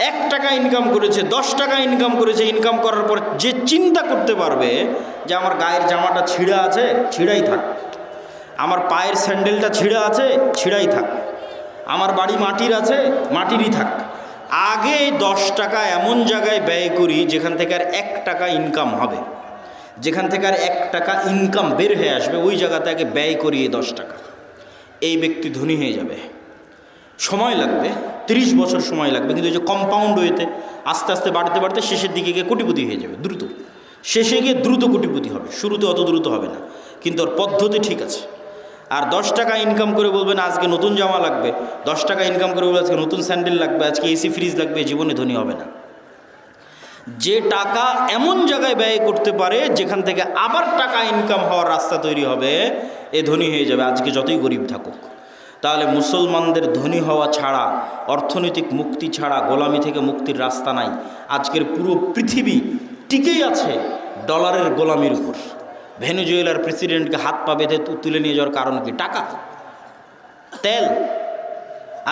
1 টাকা ইনকাম করেছে, 10 টাকা ইনকাম করেছে, ইনকাম করার পর যে চিন্তা করতে পারবে যে আমার গায়ের জামাটা ছিঁড়া আছে, ছিঁড়াই থাক, আমার পায়ের স্যান্ডেলটা ছিঁড়া আছে, ছিঁড়াই থাক, আমার বাড়ি মাটির আছে, মাটিরই থাক, আগে 10 টাকা এমন জায়গায় ব্যয় করি যেখান থেকে আর 1 টাকা ইনকাম হবে, যেখান থেকে আর 1 টাকা ইনকাম বের হয়ে আসবে, ওই জায়গাতে আগে ব্যয় করি এই 10 টাকা। এই ব্যক্তি ধনী হয়ে যাবে। সময় লাগবে, 30 বছর সময় লাগবে, কিন্তু এই যে কম্পাউন্ড ওয়েতে আস্তে আস্তে বাড়তে বাড়তে শেষের দিকে গিয়ে কোটিপতি হয়ে যাবে দ্রুত। শেষে গিয়ে দ্রুত কোটিপতি হবে, শুরুতে অত দ্রুত হবে না, কিন্তু ওর পদ্ধতি ঠিক আছে। আর 10 টাকা ইনকাম করে বলবেন আজকে নতুন জামা লাগবে, 10 টাকা ইনকাম করে বলবে আজকে নতুন স্যান্ডেল লাগবে, আজকে এসি ফ্রিজ লাগবে, জীবনে ধনী হবে না। যে টাকা এমন জায়গায় ব্যয় করতে পারে যেখান থেকে আবার টাকা ইনকাম হওয়ার রাস্তা তৈরি হবে, এ ধনী হয়ে যাবে, আজকে যতই গরিব থাকুক। তাহলে মুসলমানদের ধনী হওয়া ছাড়া, অর্থনৈতিক মুক্তি ছাড়া গোলামি থেকে মুক্তির রাস্তা নাই। আজকের পুরো পৃথিবী টিকেই আছে ডলারের গোলামির উপর। ভেনেজুয়েলার প্রেসিডেন্টকে হাত পা বেঁধে তুলে নিয়ে যাওয়ার কারণ কি? টাকা, তেল।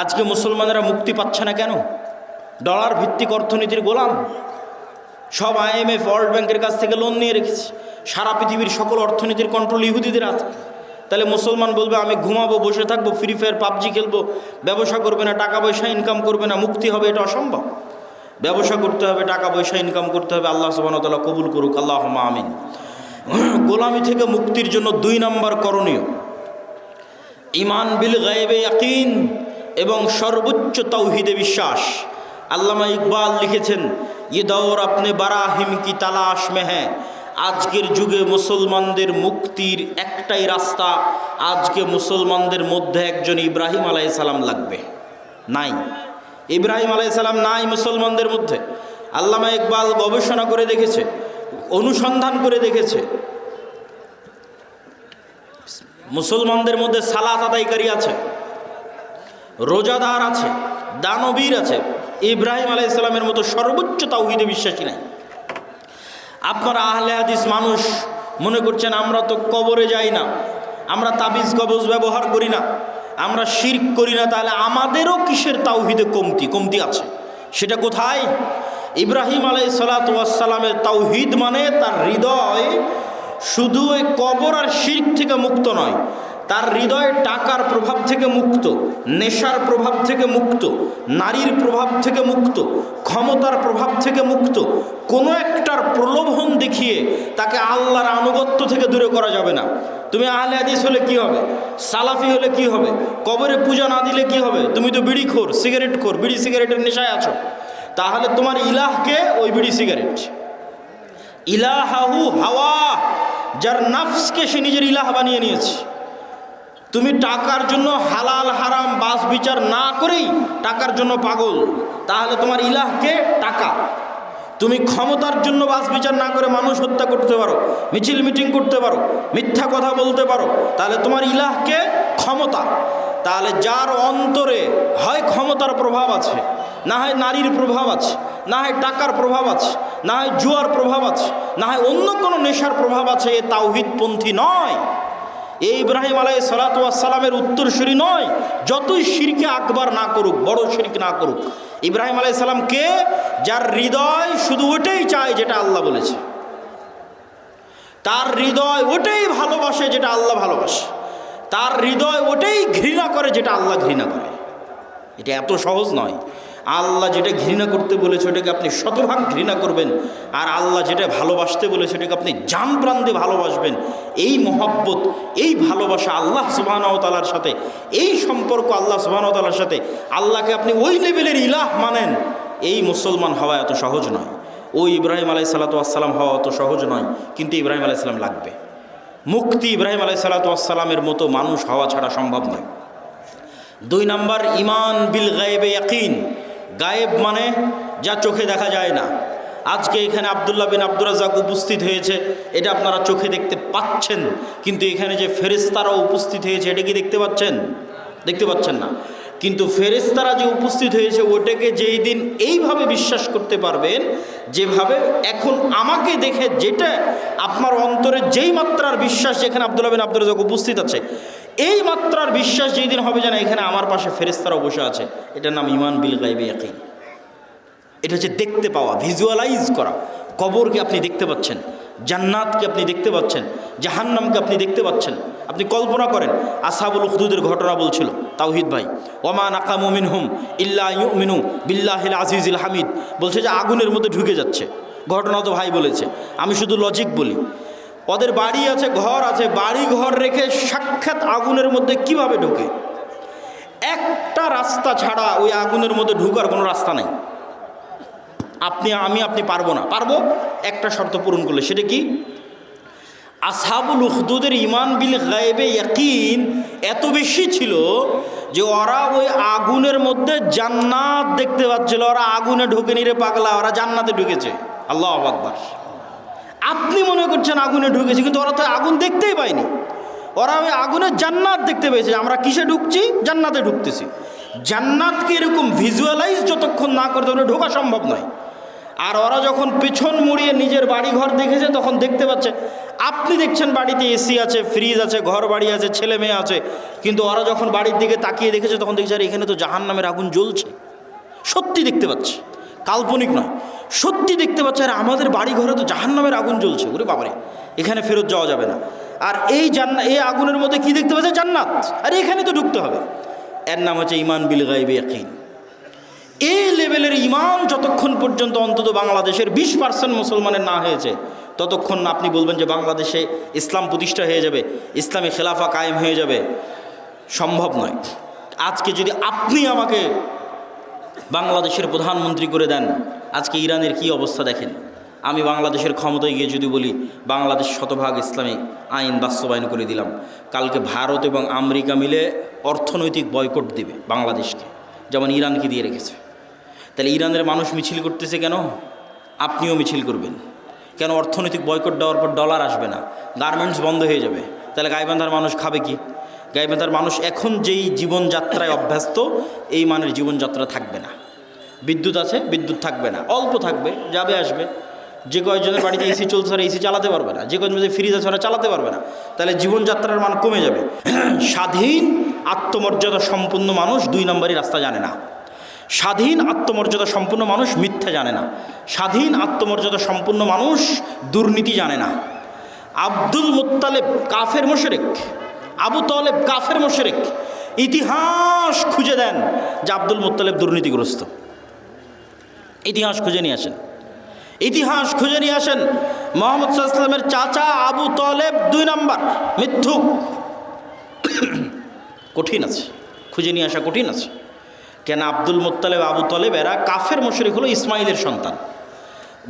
আজকে মুসলমানেরা মুক্তি পাচ্ছে না কেন? ডলার ভিত্তিক অর্থনীতির গোলাম। সব IMF, ওয়ার্ল্ড ব্যাংকের কাছ থেকে লোন নিয়ে রেখেছে। সারা পৃথিবীর সকল অর্থনীতির কন্ট্রোল ইহুদিদের হাতে। তাহলে মুসলমান বলবে আমি ঘুমাবো, বসে থাকবো, ফ্রি ফায়ার পাবজি খেলবো, ব্যবসা করবে না, টাকা পয়সা ইনকাম করবে না, মুক্তি হবে? এটা অসম্ভব। ব্যবসা করতে হবে, টাকা পয়সা ইনকাম করতে হবে। আল্লাহ সুবহানাহু ওয়া তাআলা কবুল করুক, আল্লাহুম্মা আমিন। গোলামি থেকে মুক্তির জন্য 2 নম্বর করণীয় ঈমান বিল গায়বে ইয়াকিন এবং সর্বোচ্চ তাওহীদে বিশ্বাস। আল্লামা ইকবাল লিখেছেন, ये दौर अपने बराहिम की तलाश में है। আজকের যুগে মুসলমানদের মুক্তির একটাই রাস্তা, আজকে মুসলমানদের মধ্যে একজন ইব্রাহিম আলাইহিস সালাম লাগবে। নাই, ইব্রাহিম আলাইহিস সালাম নাই মুসলমানদের মধ্যে। আল্লামা ইকবাল গবেষণা করে দেখেছে, অনুসন্ধান করে দেখেছে, মুসলমানদের মধ্যে সালাত আদায়কারী আছে, রোজাদার আছে, দানবীর আছে, ইব্রাহিম আলাইহিস সালামের মতো সর্বোচ্চ তাওহীদে বিশ্বাসী নাই। আপনারা আহলে হাদিস মানুষ মনে করছেন আমরা তো কবরে যাই না, আমরা তাবিজ কবজ ব্যবহার করি না, আমরা শিরক করি না, তাহলে আমাদেরও কিসের তাওহীদে কমতি আছে? সেটা কোথায়? ইব্রাহিম আলাইহিস সালাতু ওয়াস সালামের তাওহীদ মানে তার হৃদয় শুধু ওই কবর আর শিরক থেকে মুক্ত নয়, তার হৃদয় টাকার প্রভাব থেকে মুক্ত, নেশার প্রভাব থেকে মুক্ত, নারীর প্রভাব থেকে মুক্ত, ক্ষমতার প্রভাব থেকে মুক্ত। কোনো একটার প্রলোভন দেখিয়ে তাকে আল্লাহর আনুগত্য থেকে দূরে করা যাবে না। তুমি আহলে হাদিস হলে কি হবে? সালাফি হলে কি হবে? কবরে পূজা না দিলে কি হবে? তুমি তো বিড়িখোর, সিগারেটখোর, বিড়ি সিগারেটের নেশায় আছো। তাহলে তোমার ইলাহকে ওই বিড়ি সিগারেট। ইলাহাহু হাওয়া, যার নাফসকে সে নিজের ইলাহ বানিয়ে নিয়েছে। তুমি টাকার জন্য হালাল হারাম বাস বিচার না করেই টাকার জন্য পাগল, তাহলে তোমার ইলাহকে টাকা। তুমি ক্ষমতার জন্য বাস বিচার না করে মানুষ হত্যা করতে পারো, মিছিল মিটিং করতে পারো, মিথ্যা কথা বলতে পারো, তাহলে তোমার ইলাহকে ক্ষমতা। তাহলে যার অন্তরে হয় ক্ষমতার প্রভাব আছে, না হয় নারীর প্রভাব আছে, না হয় টাকার প্রভাব আছে, না হয় জুয়ার প্রভাব আছে, না হয় অন্য কোনো নেশার প্রভাব আছে, এ তাওহীদপন্থী নয়। এই ইব্রাহিম আলাইহিস সালাতু ওয়াস সালামের উত্তরসূরি নয়। যতই শিরকে আকবার না করুক, বড় শিরক না করুক, ইব্রাহিম আলাইহিস সালাম কে? যার হৃদয় শুধু ওটাই চায় যেটা আল্লাহ বলেছে, তার হৃদয় ওটাই ভালোবাসে যেটা আল্লাহ ভালোবাসে, তার হৃদয় ওটাই ঘৃণা করে যেটা আল্লাহ ঘৃণা করে। এটা এত সহজ নয়। আল্লাহ যেটা ঘৃণা করতে বলেছে ওটাকে আপনি শতভাগ ঘৃণা করবেন, আর আল্লাহ যেটা ভালোবাসতে বলেছে ওটাকে আপনি জান প্রাণ দিয়ে ভালোবাসবেন। এই মহব্বত, এই ভালোবাসা আল্লাহ সুবহানাহু ওয়া তাআলার সাথে, এই সম্পর্ক আল্লাহ সুবহানাহু ওয়া তাআলার সাথে, আল্লাহকে আপনি ওই লেভেলের ইলাহ মানেন, এই মুসলমান হওয়া এত সহজ নয়। ওই ইব্রাহিম আলাইহিস সালাতু ওয়াস সালাম হওয়া অত সহজ নয়, কিন্তু ইব্রাহিম আলাইহিস সালাম লাগবে। মুক্তি ইব্রাহিম আলাইহিস সালাতু ওয়াস সালামের মতো মানুষ হওয়া ছাড়া সম্ভব নয়। 2 নম্বর ঈমান বিল গায়বে ইয়াকিন। গায়েব মানে যা চোখে দেখা যায় না। আজকে এখানে আব্দুল্লাহ বিন আব্দুর রাজ্জাক উপস্থিত হয়েছে, এটা আপনারা চোখে দেখতে পাচ্ছেন, কিন্তু এখানে যে ফেরেশতারা উপস্থিত হয়েছে এটা কি দেখতে পাচ্ছেন? দেখতে পাচ্ছেন না। কিন্তু ফেরেশতারা যে উপস্থিত হয়েছে ওটাকে যেই দিন এইভাবে বিশ্বাস করতে পারবেন, যেভাবে এখন আমাকে দেখে যেটা আপনার অন্তরে যেই মাত্রার বিশ্বাস, যেখানে আব্দুল্লাহ বিন আব্দুর রাজ্জাক উপস্থিত আছে, এই মাত্রার বিশ্বাস যেই দিন হবে যেন এখানে আমার পাশে ফেরেশতারা বসে আছে, এটার নাম ঈমান বিল গায়বে ইয়াকিন। এটা হচ্ছে দেখতে পাওয়া, ভিজুয়ালাইজ করা। কবরকে আপনি দেখতে পাচ্ছেন, জান্নাতকে আপনি দেখতে পাচ্ছেন, জাহান্নামকে আপনি দেখতে পাচ্ছেন। আপনি কল্পনা করেন, আসহাবুল উখদুদের ঘটনা বলছিল তাওহীদ ভাই, ওমা নাকামু মিনহুম ইল্লা ইউমিনু বিল্লাহিল আজিজিল হামিদ, বলছে যে আগুনের মধ্যে ঢুকে যাচ্ছে। ঘটনা তো ভাই বলেছে, আমি শুধু লজিক বলি। ওদের বাড়ি আছে, ঘর আছে, বাড়ি ঘর রেখে সাক্ষাৎ আগুনের মধ্যে কিভাবে ঢুকে? একটা রাস্তা ছাড়া ওই আগুনের মধ্যে ঢুকার কোনো রাস্তা নাই। আপনি পারবো না। পারবো একটা শর্ত পূরণ করলে। সেটা কি? আসহাবুল উখদুদের ঈমান বিল গায়বে ইয়াকিন এত বেশি ছিল যে ওরা ওই আগুনের মধ্যে জান্নাত দেখতে পাচ্ছিল। ওরা আগুনে ঢোকেনি রে পাগলা, ওরা জান্নাতে ঢুকেছে। আল্লাহু আকবার। আপনি মনে করছেন আগুনে ঢুকেছে, কিন্তু ওরা তো আগুন দেখতেই পায়নি। ওরা ওই আগুনের জান্নাত দেখতে পেয়েছে। আমরা কিসে ঢুকছি? জান্নাতে ঢুকতেছি। জান্নাতকে এরকম ভিজুয়ালাইজ যতক্ষণ না করতে পারে ঢোকা সম্ভব নয়। আর ওরা যখন পেছন মুড়িয়ে নিজের বাড়ি ঘর দেখেছে তখন দেখতে পাচ্ছে। আপনি দেখছেন বাড়িতে এসি আছে, ফ্রিজ আছে, ঘর বাড়ি আছে, ছেলে মেয়ে আছে, কিন্তু ওরা যখন বাড়ির দিকে তাকিয়ে দেখেছে তখন দেখছে আর এখানে তো জাহান্নামের আগুন জ্বলছে। সত্যি দেখতে পাচ্ছে, কাল্পনিক নয়, সত্যি দেখতে পাচ্ছে। আর আমাদের বাড়ি ঘরে তো জাহান্নামের আগুন জ্বলছে, ওরে বাবারে, এখানে ফেরত যাওয়া যাবে না। আর এই আগুনের মধ্যে কি দেখতে পাচ্ছে? জান্নাত। আর এখানে তো ঢুকতে হবে। এর নাম হচ্ছে ঈমান বিল গায়বে ইয়াকিন। এই লেভেলের ঈমান যতক্ষণ পর্যন্ত অন্তত বাংলাদেশের 20% মুসলমানের না হয়েছে ততক্ষণ আপনি বলবেন যে বাংলাদেশে ইসলাম প্রতিষ্ঠা হয়ে যাবে, ইসলামী খেলাফা কায়েম হয়ে যাবে, সম্ভব নয়। আজকে যদি আপনি আমাকে বাংলাদেশের প্রধানমন্ত্রী করে দেন, আজকে ইরানের কি অবস্থা দেখেন। আমি বাংলাদেশের ক্ষমতায় গিয়ে যদি বলি বাংলাদেশ শতভাগ ইসলামিক আইন বাস্তবায়ন করে দিলাম, কালকে ভারত এবং আমেরিকা মিলে অর্থনৈতিক বয়কট দিবে বাংলাদেশকে, যেমন ইরানকে দিয়ে রেখেছে। তাহলে ইরানের মানুষ মিছিল করতেছে কেন? আপনিও মিছিল করবেন কেন? অর্থনৈতিক বয়কট দেওয়ার পর ডলার আসবে না, গার্মেন্টস বন্ধ হয়ে যাবে। তাহলে গাইবান্ধার মানুষ খাবে কি? গাইবান্ধার মানুষ এখন যেই জীবনযাত্রায় অভ্যস্ত, এই মানের জীবনযাত্রা থাকবে না। বিদ্যুৎ আছে, বিদ্যুৎ থাকবে না, অল্প থাকবে, যাবে আসবে। যে কয়েকজনের বাড়িতে এসি চলছে ওরা এসি চালাতে পারবে না, যে কয়েকজনের ফ্রিজ আছে ওরা চালাতে পারবে না। তাহলে জীবনযাত্রার মান কমে যাবে। স্বাধীন আত্মমর্যাদা সম্পন্ন মানুষ 2 নম্বরই রাস্তা জানে না। স্বাধীন আত্মমর্যাদা সম্পন্ন মানুষ মিথ্যা জানে না। স্বাধীন আত্মমর্যাদা সম্পন্ন মানুষ দুর্নীতি জানে না। আব্দুল মুত্তালেব কাফের মুশরিক, আবু তালেব কাফের মুশরিক। ইতিহাস খুঁজে দেন যে আব্দুল মুত্তালেব দুর্নীতিগ্রস্ত। ইতিহাস খুঁজে নিয়ে আসেন, ইতিহাস খুঁজে নিয়ে আসেন। মুহাম্মদ সাল্লাল্লাহু আলাইহি ওয়াসাল্লামের চাচা আবু তালেব 2 নম্বর মিথ্যুক। কঠিন আছে, খুঁজে নিয়ে আসা কঠিন আছে। কেন? আব্দুল মুত্তালেব, আবু তালেব এরা কাফের মুশরিক, হলো ইসমাইলের সন্তান।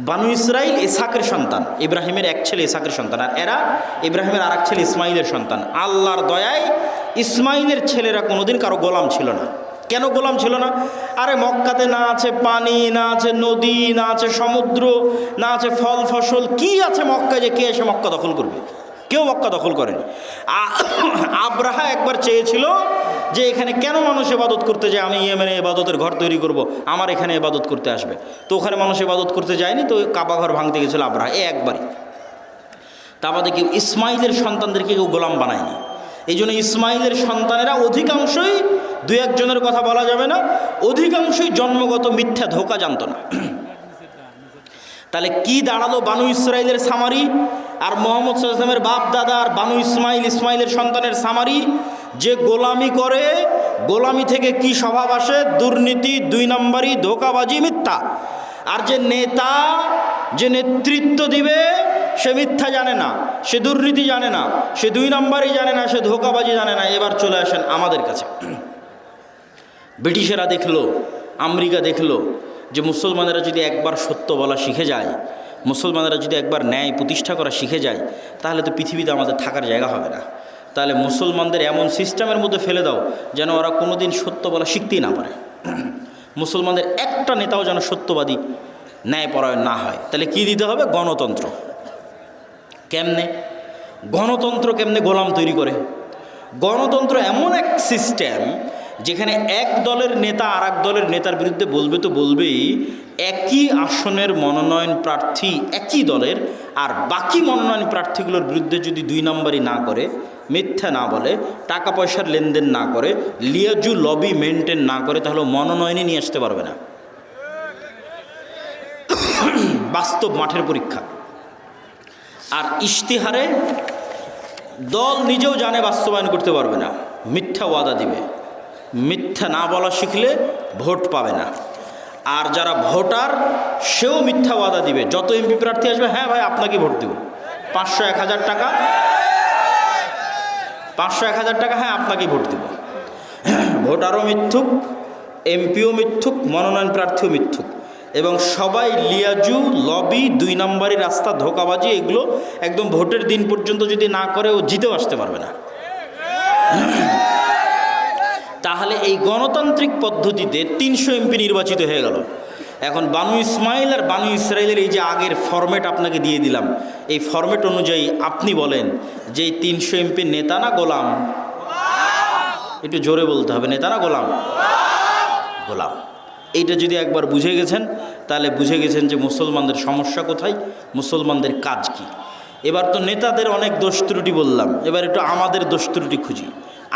বানু ইসরাইল ইসহাকের সন্তান, ইব্রাহিমের এক ছেলে ইসহাকের সন্তান, আর এরা ইব্রাহিমের আর এক ছেলে ইসমাইলের সন্তান। আল্লাহর দয়ায় ইসমাইলের ছেলেরা কোনোদিন কারো গোলাম ছিল না। কেন গোলাম ছিল না? আরে মক্কাতে না আছে পানি, না আছে নদী, না আছে সমুদ্র, না আছে ফল ফসল, কি আছে মক্কায় যে কে এসে মক্কা দখল করবে? কেউ মক্কা দখল করেনি। আব্রাহা একবার চেয়েছিল যে এখানে কেন মানুষ ইবাদত করতে যায়, আমি ইয়েমেনে ইবাদতের ঘর তৈরি করব, আমার এখানে ইবাদত করতে আসবে। তো ওখানে মানুষ ইবাদত করতে যায়নি, তো কাবা ঘর ভাঙতে গেছিল আব্রাহা, একবারই। তা আমাদের কেউ ইসমাইলের সন্তানদেরকে কেউ গোলাম বানায়নি। এই জন্য ইসমাইলের সন্তানেরা অধিকাংশই, 2-1 জনের কথা বলা যাবে না, অধিকাংশই জন্মগত মিথ্যা ধোঁকা জানতো না। তাহলে কি দাঁড়ালো? বানু ইসরাইলের সামারি আর মুহাম্মদ সাল্লাল্লাহু আলাইহি ওয়াসাল্লামের বাপ দাদা আর বানু ইসমাইলের সন্তানের সামারি। যে গোলামি করে, গোলামি থেকে কি স্বভাব আসে? দুর্নীতি, 2 নম্বরই, ধোঁকাবাজি, মিথ্যা। আর যে নেতা, যে নেতৃত্ব দিবে, সে মিথ্যা জানে না, সে দুর্নীতি জানে না, সে 2 নম্বরই জানে না, সে ধোঁকাবাজি জানে না। এবার চলে আসেন আমাদের কাছে। ব্রিটিশেরা দেখলো, আমেরিকা দেখলো যে মুসলমানেরা যদি একবার সত্য বলা শিখে যায়, মুসলমানেরা যদি একবার ন্যায় প্রতিষ্ঠা করা শিখে যায়, তাহলে তো পৃথিবীতে আমাদের থাকার জায়গা হবে না। তাহলে মুসলমানদের এমন সিস্টেমের মধ্যে ফেলে দাও যেন ওরা কোনো দিন সত্য বলা শিখতেই না পারে। মুসলমানদের একটা নেতাও যেন সত্যবাদী, ন্যায়পরায়ণ না হয়। তাহলে কি দিতে হবে? গণতন্ত্র। কেমনে গণতন্ত্র? কেমনে গোলাম তৈরি করে? গণতন্ত্র এমন এক সিস্টেম যেখানে এক দলের নেতা আর এক দলের নেতার বিরুদ্ধে বলবে তো বলবেই, একই আসনের মনোনয়ন প্রার্থী একই দলের, আর বাকি মনোনয়ন প্রার্থীগুলোর বিরুদ্ধে যদি 2 নম্বরই না করে, মিথ্যা না বলে, টাকা পয়সার লেনদেন না করে, লিয়াজু লবি মেনটেন না করে, তাহলে মনোনয়নই নিয়ে আসতে পারবে না। বাস্তব মাঠের পরীক্ষা। আর ইশতিহারে দল নিজেও জানে বাস্তবায়ন করতে পারবে না, মিথ্যা ওয়াদা দিবে। মিথ্যা না বলা শিখলে ভোট পাবে না। আর যারা ভোটার সেও মিথ্যা ওয়াদা দিবে। যত এমপি প্রার্থী আসবে, হ্যাঁ ভাই আপনাকে ভোট দেব, 500-1000 টাকা, 500-1000 টাকা, হ্যাঁ আপনাকেই ভোট দেব। ভোটারও মিথ্যুক, এমপিও মিথ্যুক, মনোনয়ন প্রার্থীও মিথ্যুক, এবং সবাই লিয়াজু, লবি, 2 নম্বরই রাস্তা, ধোঁকাবাজি, এগুলো একদম ভোটের দিন পর্যন্ত যদি না করে ও জিতেও আসতে পারবে না। তাহলে এই গণতান্ত্রিক পদ্ধতিতে 300 এমপি নির্বাচিত হয়ে গেল। এখন বানু ইসমাইল আর বানু ইসরায়েলের এই যে আগের ফরম্যাট আপনাকে দিয়ে দিলাম, এই ফরম্যাট অনুযায়ী আপনি বলেন যে এই 300 এমপি নেতা না গোলাম? একটু জোরে বলতে হবে, নেতা না গোলাম? গোলাম। এইটা যদি একবার বুঝে গেছেন তাহলে বুঝে গেছেন যে মুসলমানদের সমস্যা কোথায়, মুসলমানদের কাজ কি। এবার তো নেতাদের অনেক দোষ ত্রুটি বললাম, এবার একটু আমাদের দোষ ত্রুটি খুঁজি।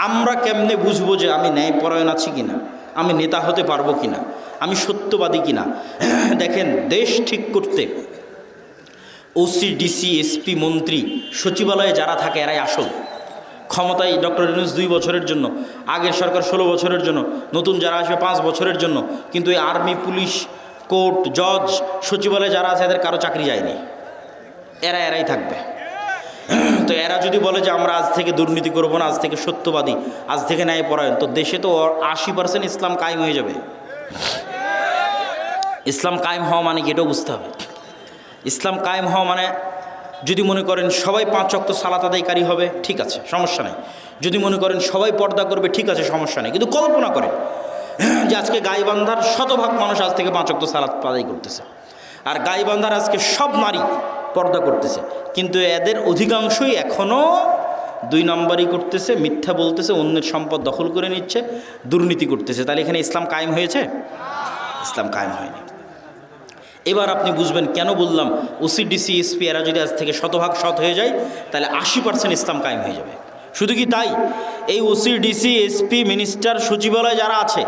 আমরা কেমনে বুঝবো যে আমি ন্যায়পরায়ণ আছি কিনা, আমি নেতা হতে পারবো কিনা, আমি সত্যবাদী কিনা? দেখেন, দেশ ঠিক করতে ওসি, ডিসি, এসপি, মন্ত্রী, সচিবালয়ে যারা থাকে এরাই আসল। ক্ষমতায় ডক্টর ইউনূস 2 বছরের জন্য, আগের সরকার 16 বছরের জন্য, নতুন যারা আসবে 5 বছরের জন্য। কিন্তু এই আর্মি, পুলিশ, কোর্ট, জজ, সচিবালয়ে যারা আছে এদের কারো চাকরি যায়নি, এরাই থাকবে। তো এরা যদি বলে যে আমরা আজ থেকে দুর্নীতি করবো না, আজ থেকে সত্যবাদী, আজ থেকে ন্যায়পরায়ণ, তো দেশে তো 80% ইসলাম কায়েম হয়ে যাবে। ইসলাম কায়েম হওয়া মানে কি এটাও বুঝতে হবে। ইসলাম কায়েম হওয়া মানে, যদি মনে করেন সবাই 5 ওয়াক্ত সালাত আদায়কারী হবে, ঠিক আছে, সমস্যা নেই। যদি মনে করেন সবাই পর্দা করবে, ঠিক আছে, সমস্যা নেই। কিন্তু কল্পনা করেন যে আজকে গাইবান্ধার শতভাগ মানুষ আজ থেকে 5 ওয়াক্ত সালাত আদায় করতেছে, আর গাইবান্ধার আজকে সব নারী পর্দা করতেছে, কিন্তু এদের অধিকাংশই এখনও 2 নম্বরই করতেছে, মিথ্যা বলতেছে, অন্যের সম্পদ দখল করে নিচ্ছে, দুর্নীতি করতেছে। তাহলে এখানে ইসলাম কায়েম হয়েছে? ইসলাম কায়েম হয়নি। এবার আপনি বুঝবেন কেন বললাম ওসি, ডিসি, এসপি এরা যদি আজ থেকে শতভাগ সৎ হয়ে যায় তাহলে 80% ইসলাম কায়েম হয়ে যাবে। শুধু কি তাই, এই ওসি, ডিসি, এসপি, মিনিস্টার, সচিবালয় যারা আছে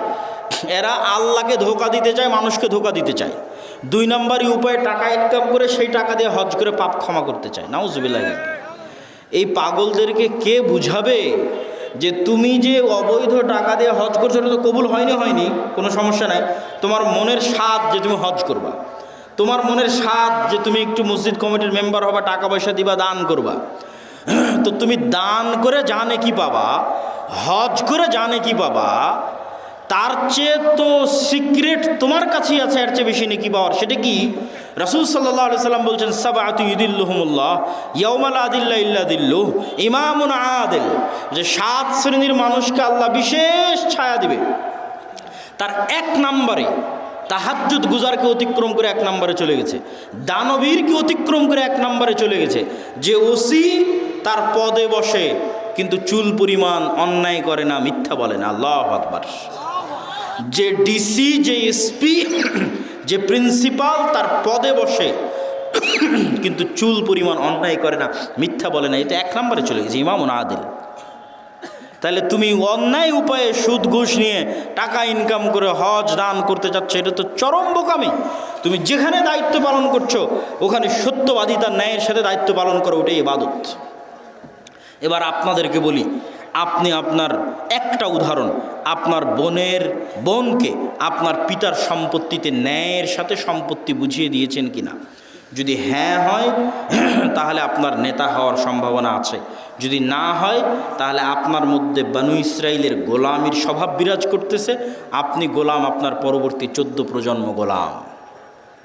এরা আল্লাহকে ধোঁকা দিতে চায়, মানুষকে ধোঁকা দিতে চায়। 2 নম্বরই উপায়ে টাকা ইনকাম করে সেই টাকা দিয়ে হজ করে পাপ ক্ষমা করতে চায়। নাউজুবিল্লাহ। এই পাগলদেরকে কে বুঝাবে যে তুমি যে অবৈধ টাকা দিয়ে হজ করছো এটা তো কবুল হয়নি, কোনো সমস্যা নাই। তোমার মনের স্বাদ যে তুমি হজ করবা, তোমার মনের স্বাদ যে তুমি একটু মসজিদ কমিটির মেম্বার হবা, টাকা পয়সা দিবা, দান করবা, তো তুমি দান করে জানে কি পাবা, হজ করে জানে কি পাবা, তার চেয়ে তো সিক্রেট তোমার কাছেই আছে, এর চেয়ে বেশি নেকি পাওয়ার। সেটা কি? রাসূল সাল্লাল্লাহু আলাইহি সাল্লাম বলছেন, সাবআতু ইউদিল্লুহুমুল্লাহ ইয়াউমা লা দিল্লা ইল্লা দিল্লুহ, ইমামুন আদিল, যে 7 শ্রেণীর মানুষকে আল্লাহ বিশেষ ছায়া দিবে। তার 1 নম্বরে তাহাজ্জুদ গুজারকে অতিক্রম করে 1 নম্বরে চলে গেছে, দানবীরকে অতিক্রম করে 1 নম্বরে চলে গেছে, যে ওসি তার পদে বসে কিন্তু চুল পরিমাণ অন্যায় করে না, মিথ্যা বলে না। আল্লাহু আকবার। যে ডিসি, যে এসপি, যে প্রিন্সিপাল তার পদে বসে কিন্তু চুল পরিমাণ অন্যায় করে না, মিথ্যা বলে না, এটা 1 নম্বরে চলে গেছে, ইমামুন আদিল। তাহলে তুমি অন্যায় উপায়ে সুদ ঘুষ নিয়ে টাকা ইনকাম করে হজ দান করতে চাচ্ছ, এটা তো চরম বোকামি। তুমি যেখানে দায়িত্ব পালন করছো ওখানে সত্যবাদিতা, ন্যায়ের সাথে দায়িত্ব পালন করো, ওটাই ইবাদত। এবার আপনাদেরকে বলি, আপনি আপনার একটা উদাহরণ, আপনার বোনকে আপনার পিতার সম্পত্তিতে ন্যায়ের সাথে সম্পত্তি বুঝিয়ে দিয়েছেন কিনা? যদি হ্যাঁ হয় তাহলে আপনার নেতা হওয়ার সম্ভাবনা আছে, যদি না হয় তাহলে আপনার মধ্যে বানু ইসরাইলের গোলামির স্বভাব বিরাজ করতেছে, আপনি গোলাম, আপনার পরবর্তী 14 প্রজন্ম গোলাম।